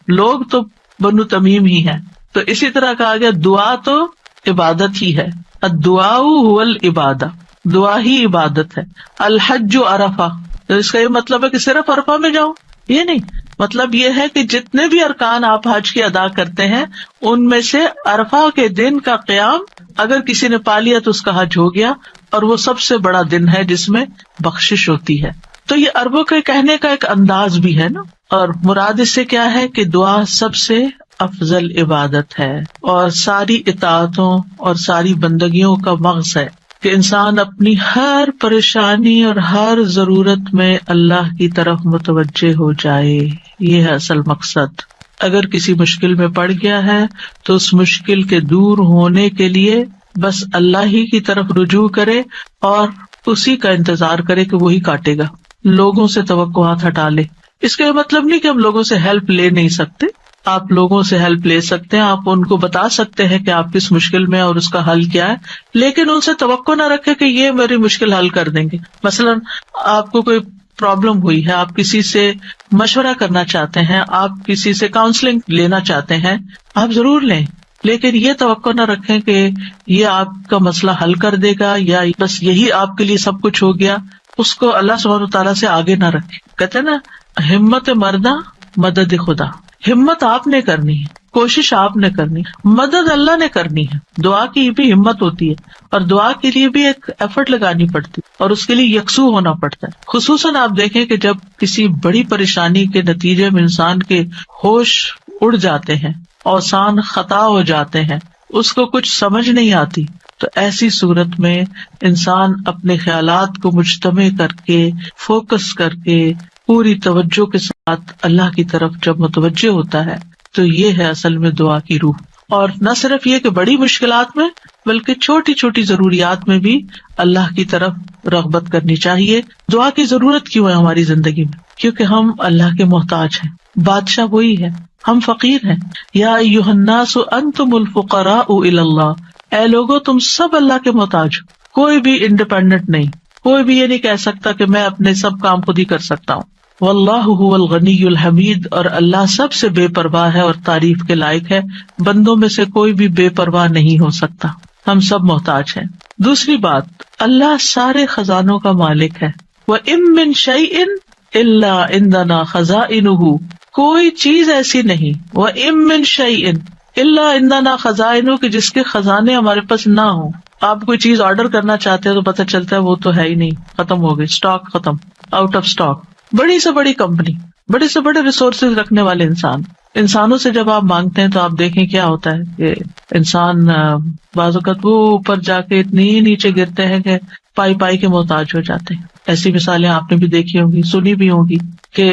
لوگ تو بنو تمیم ہی ہیں. تو اسی طرح کہا گیا دعا تو عبادت ہی ہے. الدعاء هو العبادہ، دعا ہی عبادت ہے. الحج عرفہ، تو اس کا یہ مطلب ہے کہ صرف عرفہ میں جاؤ، یہ نہیں. مطلب یہ ہے کہ جتنے بھی ارکان آپ حج کے ادا کرتے ہیں ان میں سے عرفہ کے دن کا قیام اگر کسی نے پا لیا تو اس کا حج ہو گیا، اور وہ سب سے بڑا دن ہے جس میں بخشش ہوتی ہے. تو یہ عربوں کے کہنے کا ایک انداز بھی ہے نا. اور مراد اس سے کیا ہے کہ دعا سب سے افضل عبادت ہے اور ساری اطاعتوں اور ساری بندگیوں کا مغز ہے کہ انسان اپنی ہر پریشانی اور ہر ضرورت میں اللہ کی طرف متوجہ ہو جائے. یہ ہے اصل مقصد. اگر کسی مشکل میں پڑ گیا ہے تو اس مشکل کے دور ہونے کے لیے بس اللہ ہی کی طرف رجوع کرے اور اسی کا انتظار کرے کہ وہی کاٹے گا. لوگوں سے توقعات ہٹا لے. اس کا یہ مطلب نہیں کہ ہم لوگوں سے ہیلپ لے نہیں سکتے. آپ لوگوں سے ہیلپ لے سکتے ہیں، آپ ان کو بتا سکتے ہیں کہ آپ کس مشکل میں اور اس کا حل کیا ہے، لیکن ان سے توقع نہ رکھے کہ یہ میری مشکل حل کر دیں گے. مثلاً آپ کو کوئی پرابلم ہوئی ہے، آپ کسی سے مشورہ کرنا چاہتے ہیں، آپ کسی سے کاؤنسلنگ لینا چاہتے ہیں، آپ ضرور لیں، لیکن یہ توقع نہ رکھیں کہ یہ آپ کا مسئلہ حل کر دے گا یا بس یہی آپ کے لیے سب کچھ ہو گیا. اس کو اللہ سبحانہ وتعالیٰ سے آگے نہ رکھیں. کہتے ہیں نا ہمت مردہ مدد خدا. ہمت آپ نے کرنی ہے. کوشش آپ نے کرنی، مدد اللہ نے کرنی ہے. دعا کی بھی ہمت ہوتی ہے اور دعا کے لیے بھی ایک ایفرٹ لگانی پڑتی ہے اور اس کے لیے یکسو ہونا پڑتا ہے. خصوصاً آپ دیکھیں کہ جب کسی بڑی پریشانی کے نتیجے میں انسان کے ہوش اڑ جاتے ہیں، اوسان خطا ہو جاتے ہیں، اس کو کچھ سمجھ نہیں آتی، تو ایسی صورت میں انسان اپنے خیالات کو مجتمع کر کے، فوکس کر کے، پوری توجہ کے ساتھ اللہ کی طرف جب متوجہ ہوتا ہے تو یہ ہے اصل میں دعا کی روح. اور نہ صرف یہ کہ بڑی مشکلات میں بلکہ چھوٹی چھوٹی ضروریات میں بھی اللہ کی طرف رغبت کرنی چاہیے. دعا کی ضرورت کیوں ہے ہماری زندگی میں؟ کیونکہ ہم اللہ کے محتاج ہیں، بادشاہ وہی ہے، ہم فقیر ہیں. یا ایھا الناس انتم الفقراء الی اللہ، اے لوگو تم سب اللہ کے محتاج ہو. کوئی بھی انڈیپینڈنٹ نہیں، کوئی بھی یہ نہیں کہہ سکتا کہ میں اپنے سب کام خود ہی کر سکتا ہوں. واللہ هو الغنی الحمید، اور اللہ سب سے بے پرواہ ہے اور تعریف کے لائق ہے. بندوں میں سے کوئی بھی بے پرواہ نہیں ہو سکتا، ہم سب محتاج ہیں. دوسری بات، اللہ سارے خزانوں کا مالک ہے. وَإِن مِّن شَيْءٍ إِلَّا عِندَنَا خَزَائِنُهُ، کوئی چیز ایسی نہیں، وَإِن مِّن شَيْءٍ إِلَّا عِندَنَا خَزَائِنُهُ، کہ جس کے خزانے ہمارے پاس نہ ہوں. آپ کوئی چیز آرڈر کرنا چاہتے ہیں تو پتہ چلتا ہے وہ تو ہے ہی نہیں، ختم ہو گئی، اسٹاک ختم، آؤٹ آف اسٹاک. بڑی سے بڑی کمپنی، بڑے سے بڑے ریسورسز رکھنے والے انسانوں سے جب آپ مانگتے ہیں تو آپ دیکھیں کیا ہوتا ہے کہ انسان بعض اوقات وہ اوپر جا کے اتنی نیچے گرتے ہیں کہ پائی پائی کے محتاج ہو جاتے ہیں. ایسی مثالیں آپ نے بھی دیکھی ہوں گی، سنی بھی ہوگی کہ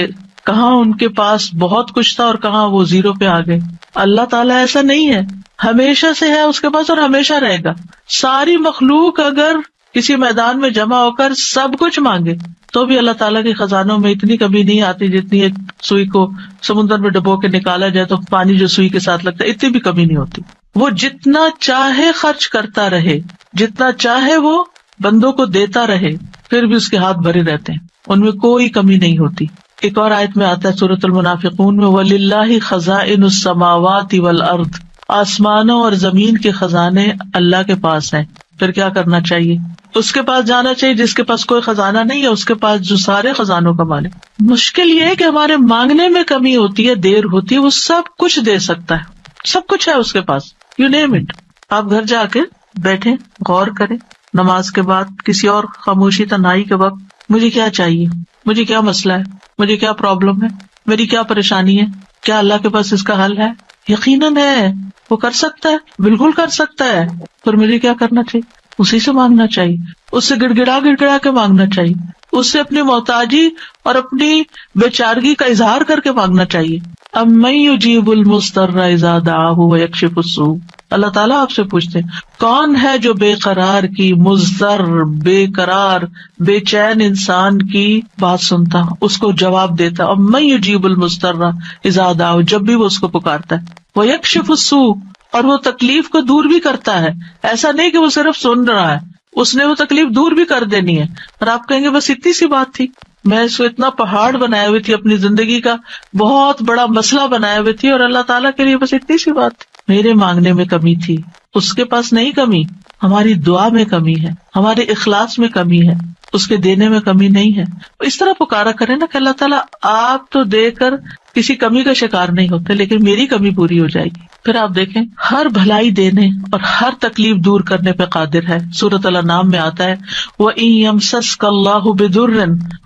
کہاں ان کے پاس بہت کچھ تھا اور کہاں وہ زیرو پہ آ گئے. اللہ تعالیٰ ایسا نہیں ہے، ہمیشہ سے ہے اس کے پاس اور ہمیشہ رہے گا. ساری مخلوق اگر کسی میدان میں جمع ہو کر سب کچھ مانگے تو بھی اللہ تعالیٰ کے خزانوں میں اتنی کمی نہیں آتی جتنی ایک سوئی کو سمندر میں ڈبو کے نکالا جائے تو پانی جو سوئی کے ساتھ لگتا ہے اتنی بھی کمی نہیں ہوتی. وہ جتنا چاہے خرچ کرتا رہے، جتنا چاہے وہ بندوں کو دیتا رہے، پھر بھی اس کے ہاتھ بھرے رہتے ہیں، ان میں کوئی کمی نہیں ہوتی. ایک اور آیت میں آتا ہے سورۃ المنافقون میں، وَلِلَّهِ خَزَائِنُ السَّمَاوَاتِ وَالْأَرْضِ، آسمانوں اور زمین کے خزانے اللہ کے پاس ہیں. پھر کیا کرنا چاہیے؟ اس کے پاس جانا چاہیے جس کے پاس کوئی خزانہ نہیں ہے، اس کے پاس جو سارے خزانوں کا مالک. مشکل یہ ہے کہ ہمارے مانگنے میں کمی ہوتی ہے، دیر ہوتی ہے. وہ سب کچھ دے سکتا ہے، سب کچھ ہے اس کے پاس، یو نیم اٹ. آپ گھر جا کے بیٹھیں، غور کریں، نماز کے بعد کسی اور خاموشی تنہائی کے وقت، مجھے کیا چاہیے، مجھے کیا مسئلہ ہے، مجھے کیا پرابلم ہے، میری کیا پریشانی ہے، کیا اللہ کے پاس اس کا حل ہے؟ یقیناً ہے، وہ کر سکتا ہے، بالکل کر سکتا ہے. پھر مجھے کیا کرنا چاہیے؟ اسی سے مانگنا چاہیے، اس سے گڑ گڑا کے مانگنا چاہیے، اس سے اپنی محتاجی اور اپنی بیچارگی کا اظہار کر کے مانگنا چاہیے. امن یجیب المضطر اذا دعاہ ویکشف السوء، اللہ تعالیٰ آپ سے پوچھتے ہیں کون ہے جو بے قرار کی، مضطر، بے قرار، بے چین انسان کی بات سنتا، اس کو جواب دیتا. امن یجیب المضطر اذا دعاہ، جب بھی وہ اس کو پکارتا ہے، ویکشف السوء، اور وہ تکلیف کو دور بھی کرتا ہے. ایسا نہیں کہ وہ صرف سن رہا ہے، اس نے وہ تکلیف دور بھی کر دینی ہے. اور آپ کہیں گے بس اتنی سی بات تھی، میں اس کو اتنا پہاڑ بنائے ہوئی تھی، اپنی زندگی کا بہت بڑا مسئلہ بنائے ہوئے تھی، اور اللہ تعالیٰ کے لیے بس اتنی سی بات تھی. میرے مانگنے میں کمی تھی، اس کے پاس نہیں کمی. ہماری دعا میں کمی ہے، ہمارے اخلاص میں کمی ہے، اس کے دینے میں کمی نہیں ہے. اس طرح پکارا کرے نا کہ اللہ تعالیٰ آپ تو دے کر کسی کمی کا شکار نہیں ہوتے، لیکن میری کمی پوری ہو جائے گی. پھر آپ دیکھیں ہر بھلائی دینے اور ہر تکلیف دور کرنے پہ قادر ہے. سورۃ الانعام میں آتا ہے وَإِن يَمْسَسْكَ اللَّهُ بِضُرٍّ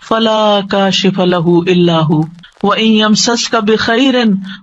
فَلَا كَاشِفَ لَهُ إِلَّا هُوَ وَإِن يَمْسَسْكَ بِخَيْرٍ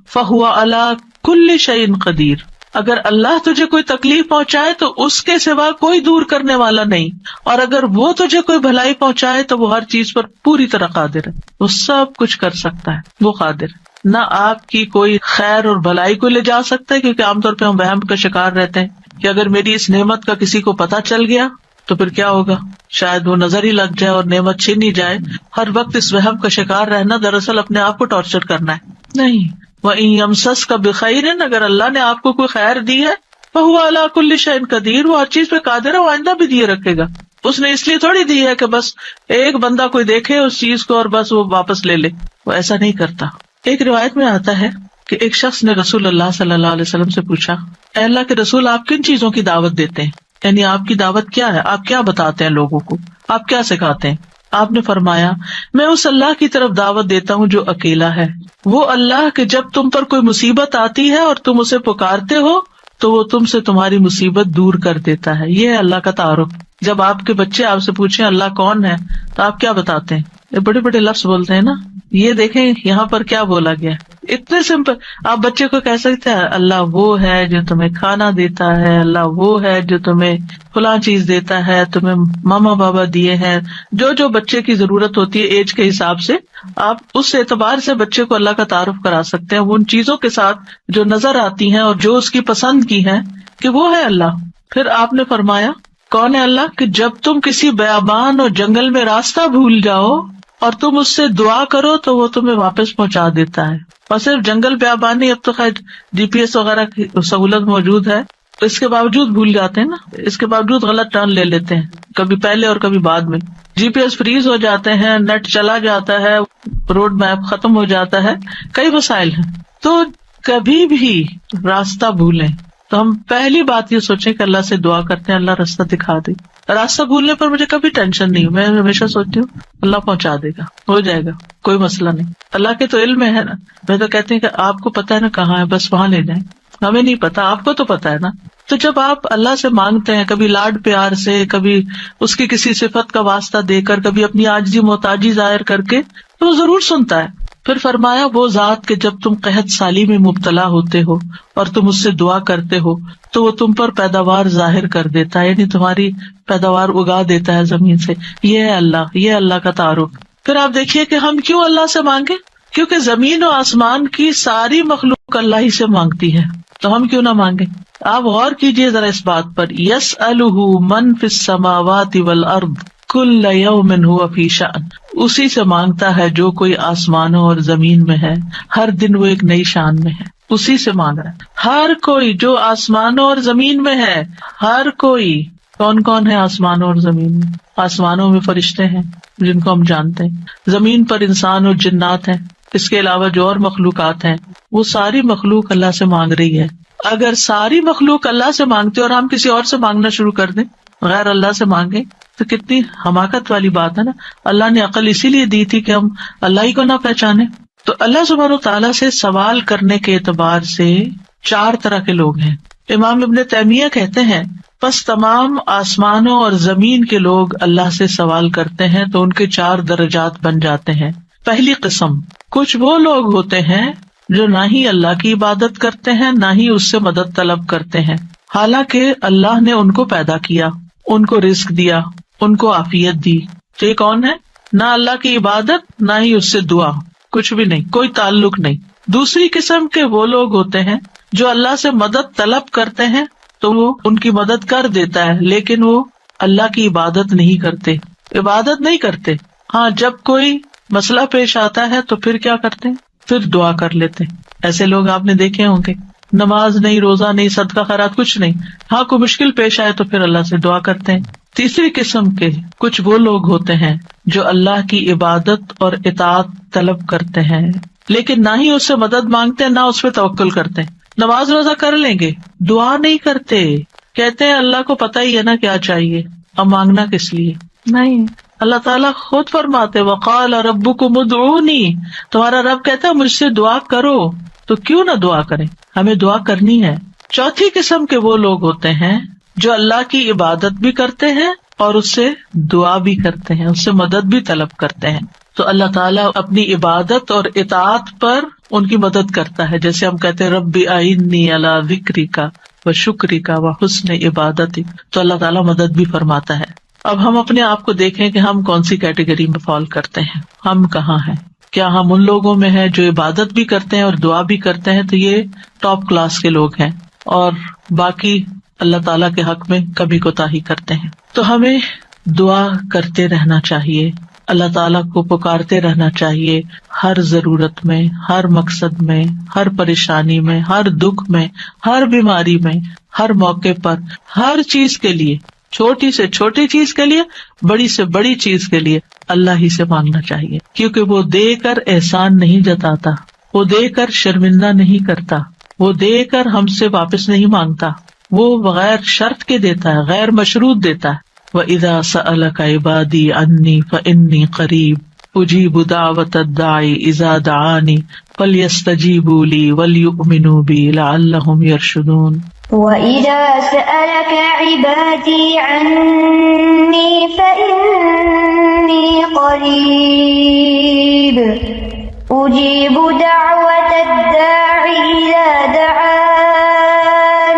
فَهُوَ عَلَى كُلِّ شَيْءٍ قَدِيرٌ. اگر اللہ تجھے کوئی تکلیف پہنچائے تو اس کے سوا کوئی دور کرنے والا نہیں، اور اگر وہ تجھے کوئی بھلائی پہنچائے تو وہ ہر چیز پر پوری طرح قادر ہے. وہ سب کچھ کر سکتا ہے، وہ قادر ہے. نہ آپ کی کوئی خیر اور بھلائی کو لے جا سکتا ہے، کیونکہ عام طور پہ ہم وہم کا شکار رہتے ہیں کہ اگر میری اس نعمت کا کسی کو پتہ چل گیا تو پھر کیا ہوگا، شاید وہ نظر ہی لگ جائے اور نعمت چھین ہی جائے. ہر وقت اس وہم کا شکار رہنا دراصل اپنے آپ کو ٹارچر کرنا ہے. نہیں، وَإِن يَمْسَسْكَ بِخَيْرٍ، اگر اللہ نے آپ کو کوئی خیر دی ہے، فَهُوَ عَلَى كُلِّ شَيْءٍ قَدِيرٌ، وہ ہر چیز پہ قادر ہے، وہ آئندہ بھی دیے رکھے گا. اس نے اس لیے تھوڑی دی ہے کہ بس ایک بندہ کوئی دیکھے اس چیز کو اور بس وہ واپس لے لے، وہ ایسا نہیں کرتا. ایک روایت میں آتا ہے کہ ایک شخص نے رسول اللہ صلی اللہ علیہ وسلم سے پوچھا، اے اللہ کے رسول، آپ کن چیزوں کی دعوت دیتے ہیں؟ یعنی آپ کی دعوت کیا ہے، آپ کیا بتاتے ہیں لوگوں کو، آپ کیا سکھاتے ہیں؟ آپ نے فرمایا میں اس اللہ کی طرف دعوت دیتا ہوں جو اکیلا ہے، وہ اللہ کہ جب تم پر کوئی مصیبت آتی ہے اور تم اسے پکارتے ہو تو وہ تم سے تمہاری مصیبت دور کر دیتا ہے. یہ ہے اللہ کا تعارف. جب آپ کے بچے آپ سے پوچھیں اللہ کون ہے تو آپ کیا بتاتے ہیں؟ یہ بڑے بڑے لفظ بولتے ہیں نا. یہ دیکھیں یہاں پر کیا بولا گیا، اتنے سمپل. آپ بچے کو کہہ سکتے ہیں اللہ وہ ہے جو تمہیں کھانا دیتا ہے، اللہ وہ ہے جو تمہیں فلاں چیز دیتا ہے، تمہیں ماما بابا دیے ہیں. جو جو بچے کی ضرورت ہوتی ہے ایج کے حساب سے آپ اس اعتبار سے بچے کو اللہ کا تعارف کرا سکتے ہیں، وہ ان چیزوں کے ساتھ جو نظر آتی ہیں اور جو اس کی پسند کی ہیں کہ وہ ہے اللہ. پھر آپ نے فرمایا کون ہے اللہ کہ جب تم کسی بیابان اور جنگل میں راستہ بھول جاؤ اور تم اس سے دعا کرو تو وہ تمہیں واپس پہنچا دیتا ہے. اور صرف جنگل بیابان نہیں، اب تو خیر GPS وغیرہ کی سہولت موجود ہے، اس کے باوجود بھول جاتے ہیں نا، اس کے باوجود غلط ٹرن لے لیتے ہیں، کبھی پہلے اور کبھی بعد میں. GPS فریز ہو جاتے ہیں، نیٹ چلا جاتا ہے، روڈ میپ ختم ہو جاتا ہے، کئی مسائل ہیں. تو کبھی بھی راستہ بھولیں تو ہم پہلی بات یہ سوچیں کہ اللہ سے دعا کرتے ہیں اللہ راستہ دکھا دے. راستہ بھولنے پر مجھے کبھی ٹینشن نہیں، میں ہمیشہ سوچتی ہوں اللہ پہنچا دے گا، ہو جائے گا، کوئی مسئلہ نہیں. اللہ کے تو علم ہے نا. میں تو کہتی ہوں کہ آپ کو پتا ہے نا کہاں ہے، بس وہاں لے جائیں. ہمیں نہیں پتا، آپ کو تو پتا ہے نا. تو جب آپ اللہ سے مانگتے ہیں کبھی لاڈ پیار سے، کبھی اس کی کسی صفت کا واسطہ دے کر، کبھی اپنی عاجزی محتاجی ظاہر کر کے، تو وہ ضرور سنتا ہے. پھر فرمایا وہ ذات کہ جب تم قحط سالی میں مبتلا ہوتے ہو اور تم اس سے دعا کرتے ہو تو وہ تم پر پیداوار ظاہر کر دیتا ہے، یعنی تمہاری پیداوار اگا دیتا ہے زمین سے. یہ ہے اللہ، یہ اللہ کا تعارف. پھر آپ دیکھیے کہ ہم کیوں اللہ سے مانگے، کیونکہ زمین و آسمان کی ساری مخلوق اللہ ہی سے مانگتی ہے، تو ہم کیوں نہ مانگے. آپ غور کیجیے ذرا اس بات پر، یسألہ من فی السماوات والارض کل یوم ھو فی شأن. اسی سے مانگتا ہے جو کوئی آسمانوں اور زمین میں ہے، ہر دن وہ ایک نئی شان میں ہے. اسی سے مانگ رہا ہے ہر کوئی جو آسمانوں اور زمین میں ہے. ہر کوئی کون کون ہے آسمانوں اور زمین میں؟ آسمانوں میں فرشتے ہیں جن کو ہم جانتے ہیں، زمین پر انسان اور جنات ہیں، اس کے علاوہ جو اور مخلوقات ہیں، وہ ساری مخلوق اللہ سے مانگ رہی ہے. اگر ساری مخلوق اللہ سے مانگتے اور ہم کسی اور سے مانگنا شروع کر دیں، غیر اللہ سے مانگے، تو کتنی حماقت والی بات ہے نا. اللہ نے عقل اسی لیے دی تھی کہ ہم اللہ ہی کو نہ پہچانے. تو اللہ سبحانہ وتعالیٰ سے سوال کرنے کے اعتبار سے 4 طرح کے لوگ ہیں. امام ابن تیمیہ کہتے ہیں بس تمام آسمانوں اور زمین کے لوگ اللہ سے سوال کرتے ہیں تو ان کے 4 درجات بن جاتے ہیں. پہلی قسم، کچھ وہ لوگ ہوتے ہیں جو نہ ہی اللہ کی عبادت کرتے ہیں نہ ہی اس سے مدد طلب کرتے ہیں، حالانکہ اللہ نے ان کو پیدا کیا، ان کو رزق دیا، ان کو عافیت دی. تو یہ کون ہے؟ نہ اللہ کی عبادت نہ ہی اس سے دعا، کچھ بھی نہیں، کوئی تعلق نہیں. دوسری قسم کے وہ لوگ ہوتے ہیں جو اللہ سے مدد طلب کرتے ہیں تو وہ ان کی مدد کر دیتا ہے، لیکن وہ اللہ کی عبادت نہیں کرتے، عبادت نہیں کرتے. ہاں جب کوئی مسئلہ پیش آتا ہے تو پھر کیا کرتے ہیں؟ پھر دعا کر لیتے ہیں. ایسے لوگ آپ نے دیکھے ہوں گے، نماز نہیں، روزہ نہیں، صدقہ خیرات کچھ نہیں، ہاں کوئی مشکل پیش آئے تو پھر اللہ سے دعا کرتے ہیں. تیسری قسم کے کچھ وہ لوگ ہوتے ہیں جو اللہ کی عبادت اور اطاعت طلب کرتے ہیں لیکن نہ ہی اس سے مدد مانگتے ہیں نہ اس پہ توکل کرتے ہیں. نماز روزہ کر لیں گے، دعا نہیں کرتے، کہتے ہیں اللہ کو پتہ ہی ہے نا کیا چاہیے، اب مانگنا کس لیے. نہیں، اللہ تعالیٰ خود فرماتے وقال ربکم ادعونی، تمہارا رب کہتا ہے مجھ سے دعا کرو، تو کیوں نہ دعا کریں، ہمیں دعا کرنی ہے. چوتھی قسم کے وہ لوگ ہوتے ہیں جو اللہ کی عبادت بھی کرتے ہیں اور اس سے دعا بھی کرتے ہیں، اس سے مدد بھی طلب کرتے ہیں. تو اللہ تعالیٰ اپنی عبادت اور اطاعت پر ان کی مدد کرتا ہے. جیسے ہم کہتے ہیں رب اعنی علی ذکرک و شکرک و حسن عبادتک، تو اللہ تعالیٰ مدد بھی فرماتا ہے. اب ہم اپنے آپ کو دیکھیں کہ ہم کون سی کیٹیگری میں فال کرتے ہیں، ہم کہاں ہیں. کیا ہم ان لوگوں میں ہیں جو عبادت بھی کرتے ہیں اور دعا بھی کرتے ہیں؟ تو یہ ٹاپ کلاس کے لوگ ہیں، اور باقی اللہ تعالیٰ کے حق میں کبھی کوتاہی کرتے ہیں. تو ہمیں دعا کرتے رہنا چاہیے، اللہ تعالیٰ کو پکارتے رہنا چاہیے، ہر ضرورت میں، ہر مقصد میں، ہر پریشانی میں، ہر دکھ میں، ہر بیماری میں، ہر موقع پر، ہر چیز کے لیے، چھوٹی سے چھوٹی چیز کے لیے، بڑی سے بڑی چیز کے لیے اللہ ہی سے مانگنا چاہیے. کیونکہ وہ دے کر احسان نہیں جتاتا، وہ دے کر شرمندہ نہیں کرتا، وہ دے کر ہم سے واپس نہیں مانگتا، وہ بغیر شرط کے دیتا ہے، غیر مشروط دیتا ہے. وَإِذَا سَأَلَكَ عِبَادِي عَنِّي فَإِنِّي قَرِيبٌ أُجِيبُ دَعْوَةَ الدَّاعِ إِذَا دَعَانِ فَلْيَسْتَجِيبُوا لِي وَلْيُؤْمِنُوا بِي لَعَلَّهُمْ يَرْشُدُونَ. وَإِذَا سَأَلَكَ عِبَادِي عَنِّي فَإِنِّي قَرِيبٌ أُجِيبُ دَعْوَةَ الدَّاعِ إِذَا دَعَانِ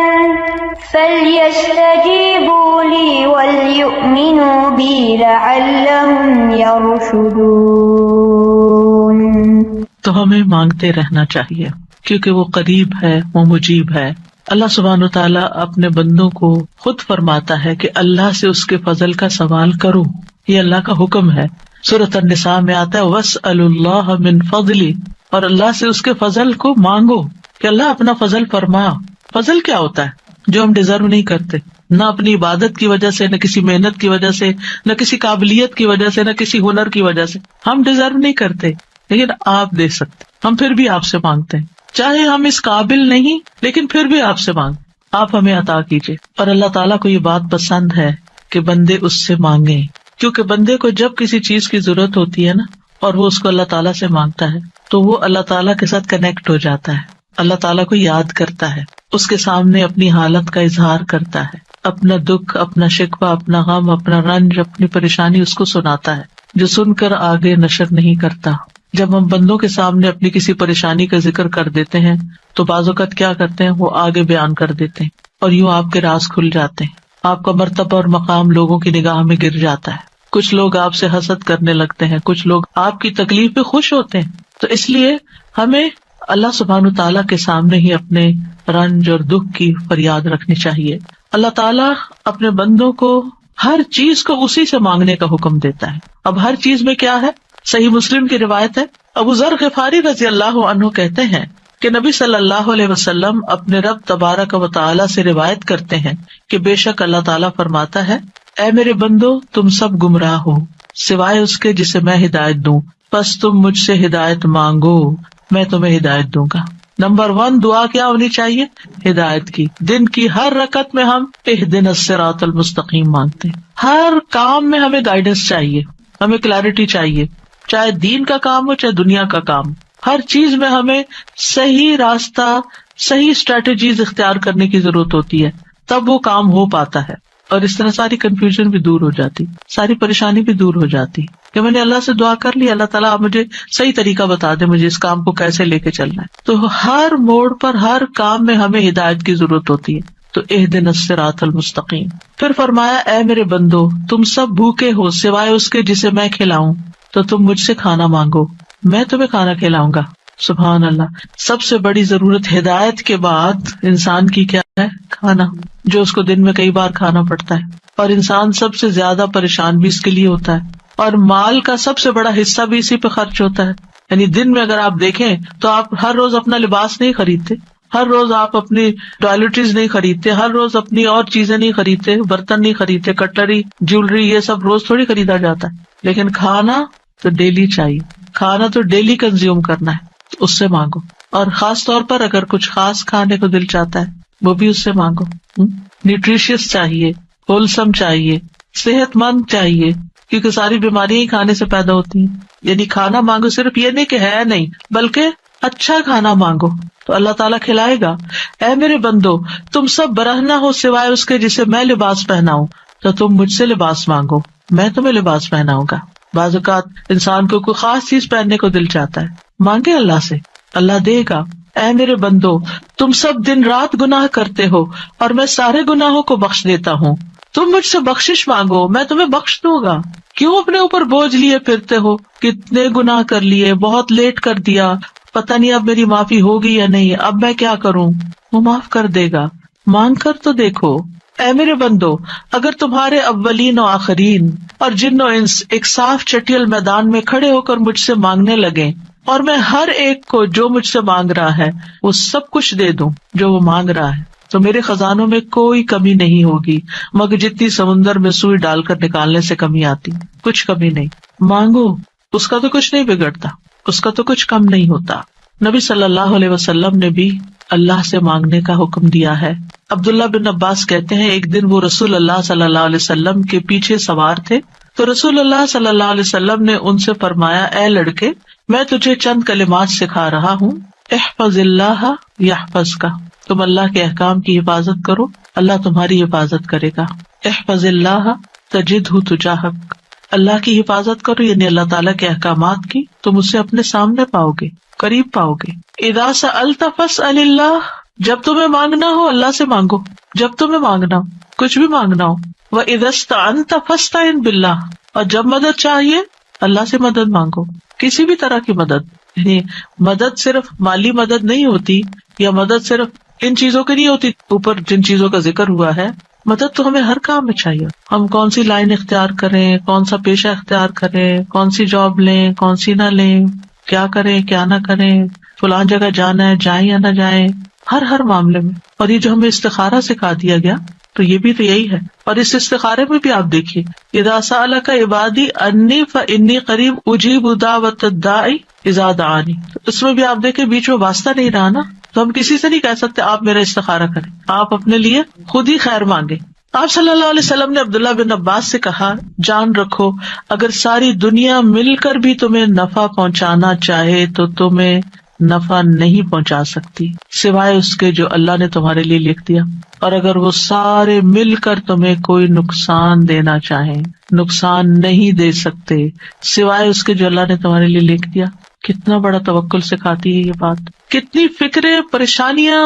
فَلْيَسْتَجِيبُوا لِي وَلْيُؤْمِنُوا بِي لَعَلَّهُمْ يَرْشُدُونَ. تو ہمیں مانگتے رہنا چاہیے کیونکہ وہ قریب ہے، وہ مجیب ہے. اللہ سبحانہ وتعالیٰ اپنے بندوں کو خود فرماتا ہے کہ اللہ سے اس کے فضل کا سوال کرو، یہ اللہ کا حکم ہے. سورۃ النساء میں آتا ہے وَاسْأَلُوا اللَّهَ مِن فَضْلِهِ، اور اللہ سے اس کے فضل کو مانگو کہ اللہ اپنا فضل فرما. فضل کیا ہوتا ہے؟ جو ہم ڈیزرو نہیں کرتے، نہ اپنی عبادت کی وجہ سے، نہ کسی محنت کی وجہ سے، نہ کسی قابلیت کی وجہ سے، نہ کسی ہنر کی وجہ سے. ہم ڈیزرو نہیں کرتے لیکن آپ دے سکتے. ہم پھر بھی آپ سے مانگتے ہیں، چاہے ہم اس قابل نہیں لیکن پھر بھی آپ سے مانگ، آپ ہمیں عطا کیجیے. اور اللہ تعالیٰ کو یہ بات پسند ہے کہ بندے اس سے مانگیں، کیونکہ بندے کو جب کسی چیز کی ضرورت ہوتی ہے نا اور وہ اس کو اللہ تعالیٰ سے مانگتا ہے تو وہ اللہ تعالیٰ کے ساتھ کنیکٹ ہو جاتا ہے، اللہ تعالیٰ کو یاد کرتا ہے، اس کے سامنے اپنی حالت کا اظہار کرتا ہے، اپنا دکھ، اپنا شکوہ، اپنا غم، اپنا رنج، اپنی پریشانی اس کو سناتا ہے، جو سن کر آگے نشر نہیں کرتا. جب ہم بندوں کے سامنے اپنی کسی پریشانی کا ذکر کر دیتے ہیں تو بعض اوقات کیا کرتے ہیں، وہ آگے بیان کر دیتے ہیں اور یوں آپ کے راز کھل جاتے ہیں، آپ کا مرتبہ اور مقام لوگوں کی نگاہ میں گر جاتا ہے. کچھ لوگ آپ سے حسد کرنے لگتے ہیں، کچھ لوگ آپ کی تکلیف پہ خوش ہوتے ہیں. تو اس لیے ہمیں اللہ سبحانہ تعالیٰ کے سامنے ہی اپنے رنج اور دکھ کی فریاد رکھنی چاہیے. اللہ تعالیٰ اپنے بندوں کو ہر چیز کو اسی سے مانگنے کا حکم دیتا ہے. اب ہر چیز میں کیا ہے؟ صحیح مسلم کی روایت ہے، ابو ذر غفاری رضی اللہ عنہ کہتے ہیں کہ نبی صلی اللہ علیہ وسلم اپنے رب تبارک و تعالیٰ سے روایت کرتے ہیں کہ بے شک اللہ تعالیٰ فرماتا ہے، اے میرے بندو تم سب گمراہ ہو سوائے اس کے جسے میں ہدایت دوں، پس تم مجھ سے ہدایت مانگو میں تمہیں ہدایت دوں گا. نمبر 1 دعا کیا ہونی چاہیے؟ ہدایت کی. دن کی ہر رکعت میں ہم اہدنا الصراط المستقیم مانگتے ہیں. ہر کام میں ہمیں گائیڈنس چاہیے، ہمیں کلیرٹی چاہیے، چاہے دین کا کام ہو چاہے دنیا کا کام. ہر چیز میں ہمیں صحیح راستہ، صحیح اسٹریٹجیز اختیار کرنے کی ضرورت ہوتی ہے، تب وہ کام ہو پاتا ہے. اور اس طرح ساری کنفیوژن بھی دور ہو جاتی، ساری پریشانی بھی دور ہو جاتی کہ میں نے اللہ سے دعا کر لی، اللہ تعالیٰ آپ مجھے صحیح طریقہ بتا دے، مجھے اس کام کو کیسے لے کے چلنا ہے. تو ہر موڑ پر، ہر کام میں ہمیں ہدایت کی ضرورت ہوتی ہے. تو اہدنا الصراط المستقیم. پھر فرمایا، اے میرے بندو تم سب بھوکے ہو سوائے اس کے جسے میں کھلاؤں، تو تم مجھ سے کھانا مانگو میں تمہیں کھانا کھلاؤں گا. سبحان اللہ. سب سے بڑی ضرورت ہدایت کے بعد انسان کی کیا ہے؟ کھانا، جو اس کو دن میں کئی بار کھانا پڑتا ہے. اور انسان سب سے زیادہ پریشان بھی اس کے لیے ہوتا ہے، اور مال کا سب سے بڑا حصہ بھی اسی پہ خرچ ہوتا ہے. یعنی دن میں اگر آپ دیکھیں تو آپ ہر روز اپنا لباس نہیں خریدتے، ہر روز آپ اپنی ٹوائلٹریز نہیں خریدتے، ہر روز اپنی اور چیزیں نہیں خریدتے، برتن نہیں خریدتے، کٹلری، جیولری، یہ سب روز تھوڑی خریدا جاتا ہے. لیکن کھانا تو ڈیلی چاہیے، کھانا تو ڈیلی کنزیوم کرنا ہے، اس سے مانگو. اور خاص طور پر اگر کچھ خاص کھانے کو دل چاہتا ہے وہ بھی اس سے مانگو. نیوٹریشیس چاہیے، ہولسم چاہیے، صحت مند چاہیے، کیونکہ ساری بیماریاں ہی کھانے سے پیدا ہوتی ہیں. یعنی کھانا مانگو، صرف یہ نہیں کہ ہے نہیں، بلکہ اچھا کھانا مانگو تو اللہ تعالیٰ کھلائے گا. اے میرے بندو تم سب برہنہ ہو سوائے اس کے جسے میں لباس پہناؤں، تو تم مجھ سے لباس مانگو میں تمہیں لباس پہناؤں گا. بعض اوقات انسان کو کوئی خاص چیز پہننے کو دل چاہتا ہے، مانگے اللہ سے، اللہ دے گا. اے میرے بندو تم سب دن رات گناہ کرتے ہو اور میں سارے گناہوں کو بخش دیتا ہوں، تم مجھ سے بخشش مانگو میں تمہیں بخش دوں گا. کیوں اپنے اوپر بوجھ لیے پھرتے ہو؟ کتنے گناہ کر لیے، بہت لیٹ کر دیا، پتہ نہیں اب میری معافی ہوگی یا نہیں، اب میں کیا کروں؟ وہ معاف کر دے گا، مانگ کر تو دیکھو. اے میرے بندو اگر تمہارے اولین و آخرین اور جن و انس ایک صاف چٹیل میدان میں کھڑے ہو کر مجھ سے مانگنے لگے اور میں ہر ایک کو جو مجھ سے مانگ رہا ہے وہ سب کچھ دے دوں جو وہ مانگ رہا ہے، تو میرے خزانوں میں کوئی کمی نہیں ہوگی مگر جتنی سمندر میں سوئی ڈال کر نکالنے سے کمی آتی، کچھ کمی نہیں. مانگو، اس کا تو کچھ نہیں بگڑتا، اس کا تو کچھ کم نہیں ہوتا. نبی صلی اللہ علیہ وسلم نے بھی اللہ سے مانگنے کا حکم دیا ہے۔ عبداللہ بن عباس کہتے ہیں ایک دن وہ رسول اللہ صلی اللہ علیہ وسلم کے پیچھے سوار تھے تو رسول اللہ صلی اللہ علیہ وسلم نے ان سے فرمایا، اے لڑکے، میں تجھے چند کلمات سکھا رہا ہوں، احفظ اللہ یحفظک، تم اللہ کے احکام کی حفاظت کرو، اللہ تمہاری حفاظت کرے گا۔ احفظ اللہ تجدہ تجاہک، اللہ کی حفاظت کرو یعنی اللہ تعالیٰ کے احکامات کی، تم اسے اپنے سامنے پاؤ گے، قریب پاؤ گے۔ اذا سألت فاسأل اللہ، جب تمہیں مانگنا ہو اللہ سے مانگو، جب تمہیں مانگنا ہو، کچھ بھی مانگنا ہو۔ وَإِذَا اسْتَعَنْتَ فَاسْتَعِنْ بِاللَّهِ، اور جب مدد چاہیے اللہ سے مدد مانگو، کسی بھی طرح کی مدد، یعنی مدد صرف مالی مدد نہیں ہوتی، یا مدد صرف ان چیزوں کی نہیں ہوتی اوپر جن چیزوں کا ذکر ہوا ہے، مدد تو ہمیں ہر کام میں چاہیے۔ ہم کون سی لائن اختیار کریں، کون سا پیشہ اختیار کریں، کون سی جاب لیں، کون سی نہ لیں، کیا کریں کیا نہ کریں، فلاں جگہ جانا ہے جائیں یا نہ جائیں، ہر معاملے میں۔ اور یہ جو ہمیں استخارہ سکھا دیا گیا تو یہ بھی تو یہی ہے۔ اور اس استخارے میں بھی آپ دیکھیے، اذا سألک عبادی انی فانی قریب اجیب دعوت الداعی اذا دعانی، اس میں بھی آپ دیکھیں بیچ میں واسطہ نہیں رہا نا، تو ہم کسی سے نہیں کہہ سکتے آپ میرا استخارہ کریں، آپ اپنے لیے خود ہی خیر مانگے۔ آپ صلی اللہ علیہ وسلم نے عبداللہ بن عباس سے کہا، جان رکھو اگر ساری دنیا مل کر بھی تمہیں نفع پہنچانا چاہے تو تمہیں نفع نہیں پہنچا سکتی سوائے اس کے جو اللہ نے تمہارے لیے لکھ دیا، اور اگر وہ سارے مل کر تمہیں کوئی نقصان دینا چاہیں نقصان نہیں دے سکتے سوائے اس کے جو اللہ نے تمہارے لیے لکھ دیا۔ کتنا بڑا توکل سکھاتی ہے یہ بات، کتنی فکریں پریشانیاں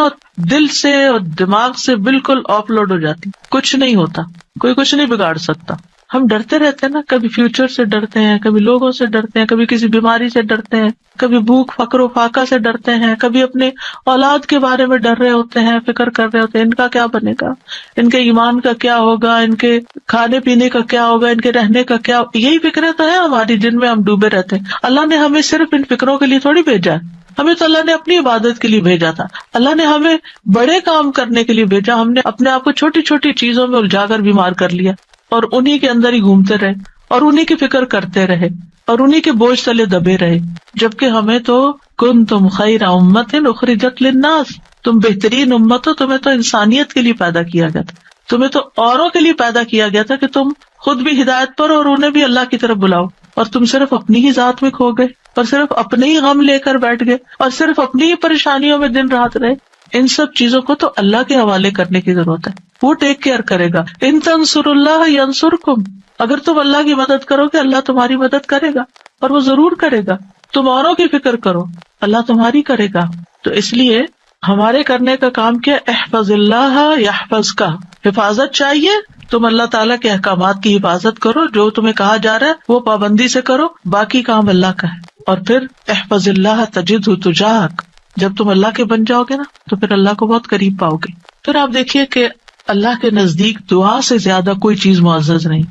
دل سے اور دماغ سے بالکل آف لوڈ ہو جاتی، کچھ نہیں ہوتا، کوئی کچھ نہیں بگاڑ سکتا۔ ہم ڈرتے رہتے ہیں نا، کبھی فیوچر سے ڈرتے ہیں، کبھی لوگوں سے ڈرتے ہیں، کبھی کسی بیماری سے ڈرتے ہیں، کبھی بھوک فقر و فاقہ سے ڈرتے ہیں، کبھی اپنے اولاد کے بارے میں ڈر رہے ہوتے ہیں، فکر کر رہے ہوتے ہیں ان کا کیا بنے گا، ان کے ایمان کا کیا ہوگا، ان کے کھانے پینے کا کیا ہوگا، ان کے رہنے کا کیا، یہی فکریں تو ہیں ہماری جن میں ہم ڈوبے رہتے ہیں۔ اللہ نے ہمیں صرف ان فکروں کے لیے تھوڑی بھیجا ہے، ہمیں تو اللہ نے اپنی عبادت کے لیے بھیجا تھا، اللہ نے ہمیں بڑے کام کرنے کے لیے بھیجا، ہم نے اپنے آپ کو چھوٹی چھوٹی چیزوں میں الجھا کر بیمار کر لیا اور انہی کے اندر ہی گھومتے رہے اور انہی کی فکر کرتے رہے اور انہی کے بوجھ تلے دبے رہے، جبکہ ہمیں تو کنتم خیر امت اخرجت للناس، تم بہترین امت ہو، تمہیں تو انسانیت کے لیے پیدا کیا گیا تھا، تمہیں تو اوروں کے لیے پیدا کیا گیا تھا کہ تم خود بھی ہدایت پر اور انہیں بھی اللہ کی طرف بلاؤ، اور تم صرف اپنی ہی ذات میں کھو گئے اور صرف اپنے ہی غم لے کر بیٹھ گئے اور صرف اپنی ہی پریشانیوں میں دن رات رہے۔ ان سب چیزوں کو تو اللہ کے حوالے کرنے کی ضرورت ہے، وہ ٹیک کیئر کرے گا۔ ان تنصروا اللہ ینصرکم، اگر تم اللہ کی مدد کرو گے اللہ تمہاری مدد کرے گا، اور وہ ضرور کرے گا۔ تم اوروں کی فکر کرو اللہ تمہاری کرے گا۔ تو اس لیے ہمارے کرنے کا کام کیا، احفظ اللہ یحفظک، حفاظت چاہیے، تم اللہ تعالیٰ کے احکامات کی حفاظت کرو، جو تمہیں کہا جا رہا ہے وہ پابندی سے کرو، باقی کام اللہ کا ہے۔ اور پھر احفظ اللہ تجدہ تجاہک، جب تم اللہ کے بن جاؤ گے نا تو پھر اللہ کو بہت قریب پاؤ گے۔ پھر آپ دیکھیے کہ اللہ کے نزدیک دعا سے زیادہ کوئی چیز معزز نہیں۔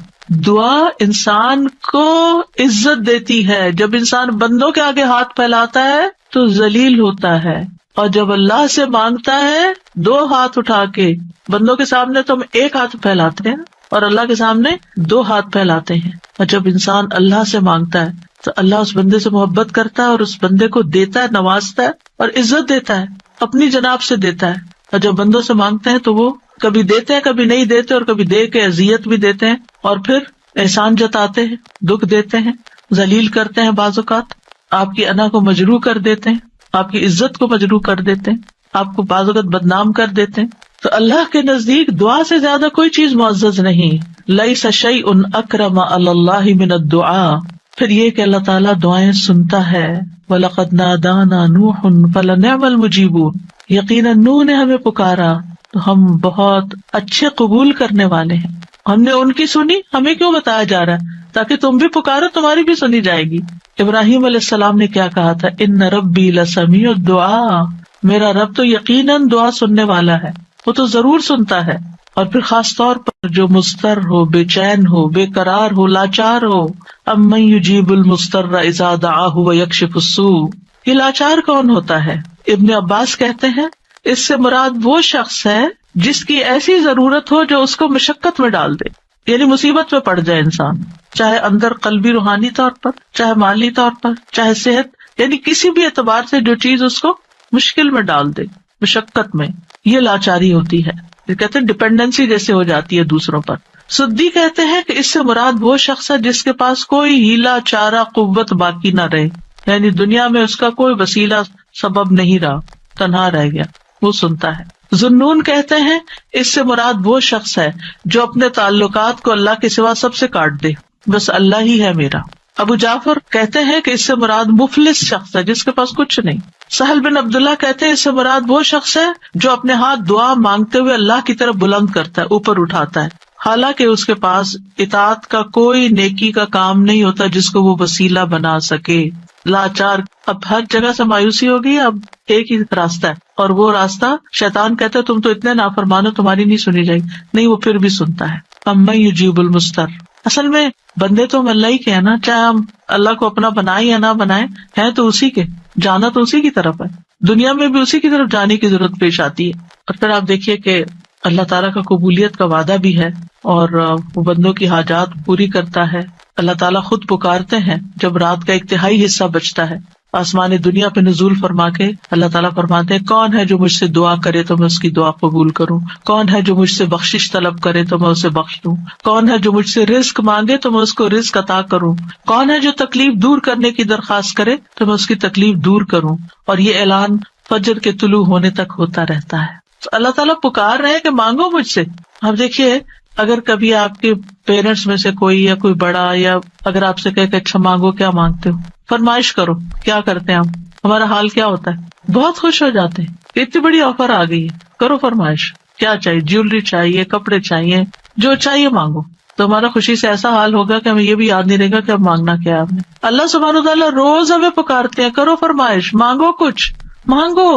دعا انسان کو عزت دیتی ہے، جب انسان بندوں کے آگے ہاتھ پھیلاتا ہے تو ذلیل ہوتا ہے، اور جب اللہ سے مانگتا ہے دو ہاتھ اٹھا کے، بندوں کے سامنے تو ہم ایک ہاتھ پھیلاتے ہیں اور اللہ کے سامنے دو ہاتھ پھیلاتے ہیں، اور جب انسان اللہ سے مانگتا ہے تو اللہ اس بندے سے محبت کرتا ہے اور اس بندے کو دیتا ہے، نوازتا ہے اور عزت دیتا ہے، اپنی جناب سے دیتا ہے۔ اور جب بندوں سے مانگتے ہیں تو وہ کبھی دیتے ہیں کبھی نہیں دیتے، اور کبھی دے کے اذیت بھی دیتے ہیں، اور پھر احسان جتاتے ہیں، دکھ دیتے ہیں، ذلیل کرتے ہیں، بعض اوقات آپ کی انا کو مجروح کر دیتے ہیں، آپ کی عزت کو مجروح کر دیتے ہیں، آپ کو بعض اوقات بدنام کر دیتے ہیں۔ تو اللہ کے نزدیک دعا سے زیادہ کوئی چیز معزز نہیں۔ لیس شیء اکرم علی اللہ من الدعاء، پھر یہ کہ اللہ تعالیٰ دعائیں سنتا ہے۔ وَلَقَدْ نَادَانَا نُوحٌ فَلَنِعْمَ الْمُجِيبُونَ، یقیناً نوح نے ہمیں پکارا تو ہم بہت اچھے قبول کرنے والے ہیں۔ ہم نے ان کی سنی، ہمیں کیوں بتایا جا رہا ہے؟ تاکہ تم بھی پکارو، تمہاری بھی سنی جائے گی۔ ابراہیم علیہ السلام نے کیا کہا تھا، ان ربی لسمیع الدعاء، میرا رب تو یقیناً دعا سننے والا ہے، وہ تو ضرور سنتا ہے۔ اور پھر خاص طور پر جو مضطر ہو، بے چین ہو، بے قرار ہو، لاچار ہو، امن یجیب المضطر اذا دعاہ ویکشف السوء، یہ لاچار کون ہوتا ہے؟ ابن عباس کہتے ہیں اس سے مراد وہ شخص ہے جس کی ایسی ضرورت ہو جو اس کو مشقت میں ڈال دے، یعنی مصیبت میں پڑ جائے انسان، چاہے اندر قلبی روحانی طور پر، چاہے مالی طور پر، چاہے صحت، یعنی کسی بھی اعتبار سے جو چیز اس کو مشکل میں ڈال دے۔ مشقت میں، یہ لاچاری ہوتی ہے. یہ کہتے ہیں ڈپینڈنسی جیسے ہو جاتی ہے دوسروں پر. سدی کہتے ہیں کہ اس سے مراد وہ شخص ہے جس کے پاس کوئی ہیلا چارہ قوت باقی نہ رہے، یعنی دنیا میں اس کا کوئی وسیلہ سبب نہیں رہا، تنہا رہ گیا، وہ سنتا ہے. ذنون کہتے ہیں اس سے مراد وہ شخص ہے جو اپنے تعلقات کو اللہ کے سوا سب سے کاٹ دے، بس اللہ ہی ہے میرا. ابو جعفر کہتے ہیں کہ اس سے مراد مفلس شخص ہے جس کے پاس کچھ نہیں. سہل بن عبداللہ کہتے ہیں اس سے مراد وہ شخص ہے جو اپنے ہاتھ دعا مانگتے ہوئے اللہ کی طرف بلند کرتا ہے، اوپر اٹھاتا ہے، حالانکہ اس کے پاس اطاعت کا کوئی نیکی کا کام نہیں ہوتا جس کو وہ وسیلہ بنا سکے. لاچار. اب ہر جگہ سے مایوسی ہوگی، اب ایک ہی راستہ ہے، اور وہ راستہ شیطان کہتا ہے تم تو اتنے نافرمان ہو، تمہاری نہیں سنی جائے گی. نہیں، وہ پھر بھی سنتا ہے. اَمَّن یُجِیبُ الْمُضْطَرَّ. اصل میں بندے تو ہم اللہ ہی کے ہیں نا، چاہے ہم اللہ کو اپنا بنائیں یا نہ بنائیں، ہیں تو اسی کے، جانا تو اسی کی طرف ہے، دنیا میں بھی اسی کی طرف جانے کی ضرورت پیش آتی ہے. اور پھر آپ دیکھیے کہ اللہ تعالیٰ کا قبولیت کا وعدہ بھی ہے اور وہ بندوں کی حاجات پوری کرتا ہے. اللہ تعالیٰ خود پکارتے ہیں جب رات کا ایک تہائی حصہ بچتا ہے، آسمانی دنیا پہ نزول فرما کے اللہ تعالیٰ فرماتے ہیں کون ہے جو مجھ سے دعا کرے تو میں اس کی دعا قبول کروں، کون ہے جو مجھ سے بخشش طلب کرے تو میں اسے بخش دوں، کون ہے جو مجھ سے رزق مانگے تو میں اس کو رزق عطا کروں، کون ہے جو تکلیف دور کرنے کی درخواست کرے تو میں اس کی تکلیف دور کروں. اور یہ اعلان فجر کے طلوع ہونے تک ہوتا رہتا ہے. تو اللہ تعالیٰ پکار رہے ہیں کہ مانگو مجھ سے. اب دیکھیے اگر کبھی آپ کے پیرنٹس میں سے کوئی یا کوئی بڑا یا اگر آپ سے کہے کہ اچھا مانگو، کیا مانگتے ہو، فرمائش کرو، کیا کرتے ہیں ہمارا حال کیا ہوتا ہے؟ بہت خوش ہو جاتے ہیں، اتنی بڑی آفر آ گئی ہے، کرو فرمائش، کیا چاہیے، جیولری چاہیے، کپڑے چاہیے، جو چاہیے مانگو. تو ہمارا خوشی سے ایسا حال ہوگا کہ ہمیں یہ بھی یاد نہیں رہے گا کہ اب مانگنا کیا ہے آپ نے. اللہ سبحانہ وتعالیٰ روز ہمیں پکارتے ہیں کرو فرمائش، مانگو، کچھ مانگو،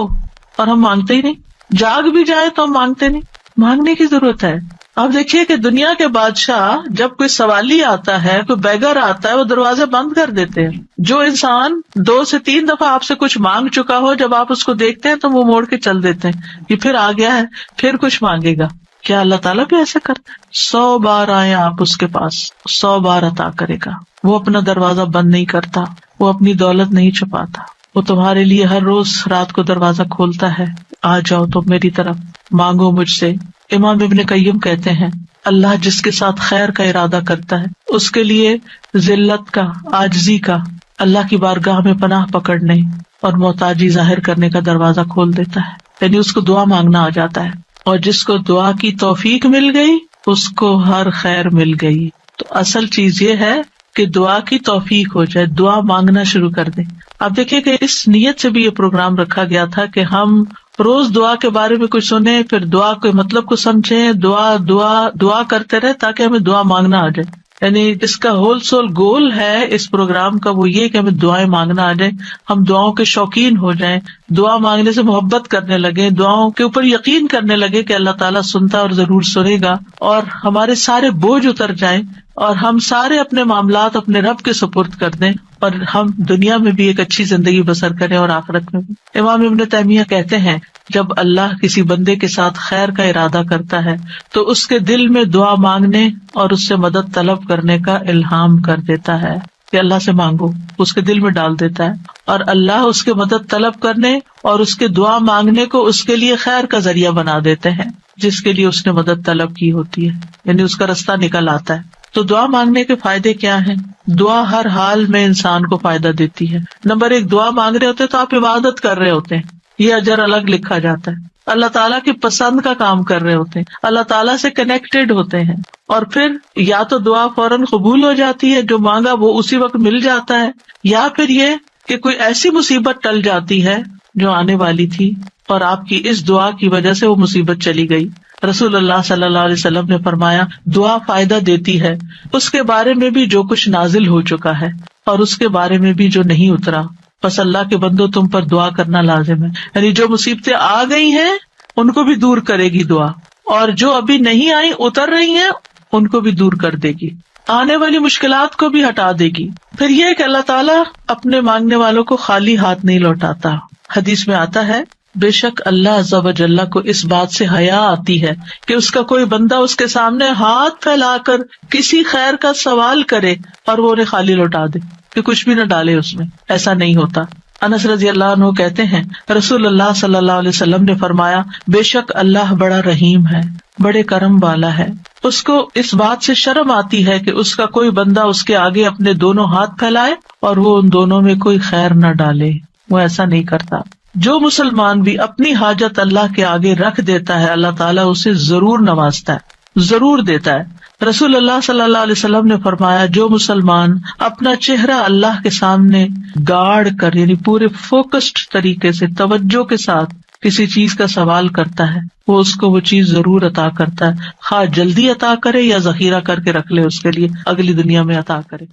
اور ہم مانگتے ہی نہیں. جاگ بھی جائے تو ہم مانگتے نہیں. مانگنے کی ضرورت ہے. آپ دیکھیے کہ دنیا کے بادشاہ جب کوئی سوالی آتا ہے، کوئی بیگر آتا ہے، وہ دروازے بند کر دیتے ہیں. جو انسان 2 سے 3 دفعہ آپ سے کچھ مانگ چکا ہو، جب آپ اس کو دیکھتے ہیں تو وہ موڑ کے چل دیتے ہیں، یہ پھر آ گیا ہے، پھر کچھ مانگے گا. کیا اللہ تعالیٰ بھی ایسے کرتا ہے؟ 100 بار آئے آپ اس کے پاس، 100 بار عطا کرے گا. وہ اپنا دروازہ بند نہیں کرتا، وہ اپنی دولت نہیں چھپاتا، وہ تمہارے لیے ہر روز رات کو دروازہ کھولتا ہے. آ جاؤ تو میری طرف، مانگو مجھ سے. امام ابن قیم کہتے ہیں اللہ جس کے ساتھ خیر کا ارادہ کرتا ہے اس کے لیے ذلت کا، عاجزی کا، اللہ کی بارگاہ میں پناہ پکڑنے اور محتاجی ظاہر کرنے کا دروازہ کھول دیتا ہے. یعنی اس کو دعا مانگنا آ جاتا ہے، اور جس کو دعا کی توفیق مل گئی اس کو ہر خیر مل گئی. تو اصل چیز یہ ہے کہ دعا کی توفیق ہو جائے، دعا مانگنا شروع کر دیں. آپ دیکھیں کہ اس نیت سے بھی یہ پروگرام رکھا گیا تھا کہ ہم روز دعا کے بارے میں کچھ سنیں، پھر دعا کے مطلب کو سمجھیں، دعا کرتے رہے تاکہ ہمیں دعا مانگنا آ جائے. یعنی اس کا ہول سول گول ہے اس پروگرام کا، وہ یہ کہ ہمیں دعائیں مانگنا آ جائے، ہم دعاؤں کے شوقین ہو جائیں، دعا مانگنے سے محبت کرنے لگے، دعاؤں کے اوپر یقین کرنے لگے کہ اللہ تعالیٰ سنتا اور ضرور سنے گا، اور ہمارے سارے بوجھ اتر جائیں اور ہم سارے اپنے معاملات اپنے رب کے سپرد کر دیں، اور ہم دنیا میں بھی ایک اچھی زندگی بسر کریں اور آخرت میں بھی. امام ابن تیمیہ کہتے ہیں جب اللہ کسی بندے کے ساتھ خیر کا ارادہ کرتا ہے تو اس کے دل میں دعا مانگنے اور اس سے مدد طلب کرنے کا الہام کر دیتا ہے کہ اللہ سے مانگو، اس کے دل میں ڈال دیتا ہے، اور اللہ اس کے مدد طلب کرنے اور اس کے دعا مانگنے کو اس کے لیے خیر کا ذریعہ بنا دیتے ہیں جس کے لیے اس نے مدد طلب کی ہوتی ہے، یعنی اس کا رستہ نکل آتا ہے. تو دعا مانگنے کے فائدے کیا ہیں؟ دعا ہر حال میں انسان کو فائدہ دیتی ہے. نمبر 1، دعا مانگ رہے ہوتے تو آپ عبادت کر رہے ہوتے ہیں، یہ اجر الگ لکھا جاتا ہے. اللہ تعالیٰ کی پسند کا کام کر رہے ہوتے ہیں، اللہ تعالیٰ سے کنیکٹڈ ہوتے ہیں، اور پھر یا تو دعا فوراً قبول ہو جاتی ہے، جو مانگا وہ اسی وقت مل جاتا ہے، یا پھر یہ کہ کوئی ایسی مصیبت ٹل جاتی ہے جو آنے والی تھی اور آپ کی اس دعا کی وجہ سے وہ مصیبت چلی گئی. رسول اللہ صلی اللہ علیہ وسلم نے فرمایا دعا فائدہ دیتی ہے اس کے بارے میں بھی جو کچھ نازل ہو چکا ہے اور اس کے بارے میں بھی جو نہیں اترا. بس اللہ کے بندو تم پر دعا کرنا لازم ہے، یعنی جو مصیبتیں آ گئی ہیں ان کو بھی دور کرے گی دعا، اور جو ابھی نہیں آئی اتر رہی ہیں ان کو بھی دور کر دے گی، آنے والی مشکلات کو بھی ہٹا دے گی. پھر یہ کہ اللہ تعالیٰ اپنے مانگنے والوں کو خالی ہاتھ نہیں لوٹاتا. حدیث میں آتا ہے بے شک اللہ عز و جل کو اس بات سے حیا آتی ہے کہ اس کا کوئی بندہ اس کے سامنے ہاتھ پھیلا کر کسی خیر کا سوال کرے اور وہ انہیں خالی لوٹا دے، کہ کچھ بھی نہ ڈالے اس میں. ایسا نہیں ہوتا. انس رضی اللہ عنہ کہتے ہیں رسول اللہ صلی اللہ علیہ وسلم نے فرمایا بے شک اللہ بڑا رحیم ہے، بڑے کرم والا ہے، اس کو اس بات سے شرم آتی ہے کہ اس کا کوئی بندہ اس کے آگے اپنے دونوں ہاتھ پھیلائے اور وہ ان دونوں میں کوئی خیر نہ ڈالے، وہ ایسا نہیں کرتا۔ جو مسلمان بھی اپنی حاجت اللہ کے آگے رکھ دیتا ہے اللہ تعالیٰ اسے ضرور نوازتا ہے، ضرور دیتا ہے۔ رسول اللہ صلی اللہ علیہ وسلم نے فرمایا جو مسلمان اپنا چہرہ اللہ کے سامنے گاڑ کر یعنی پورے فوکسڈ طریقے سے توجہ کے ساتھ کسی چیز کا سوال کرتا ہے وہ اس کو وہ چیز ضرور عطا کرتا ہے، خواہ جلدی عطا کرے یا ذخیرہ کر کے رکھ لے اس کے لیے اگلی دنیا میں عطا کرے۔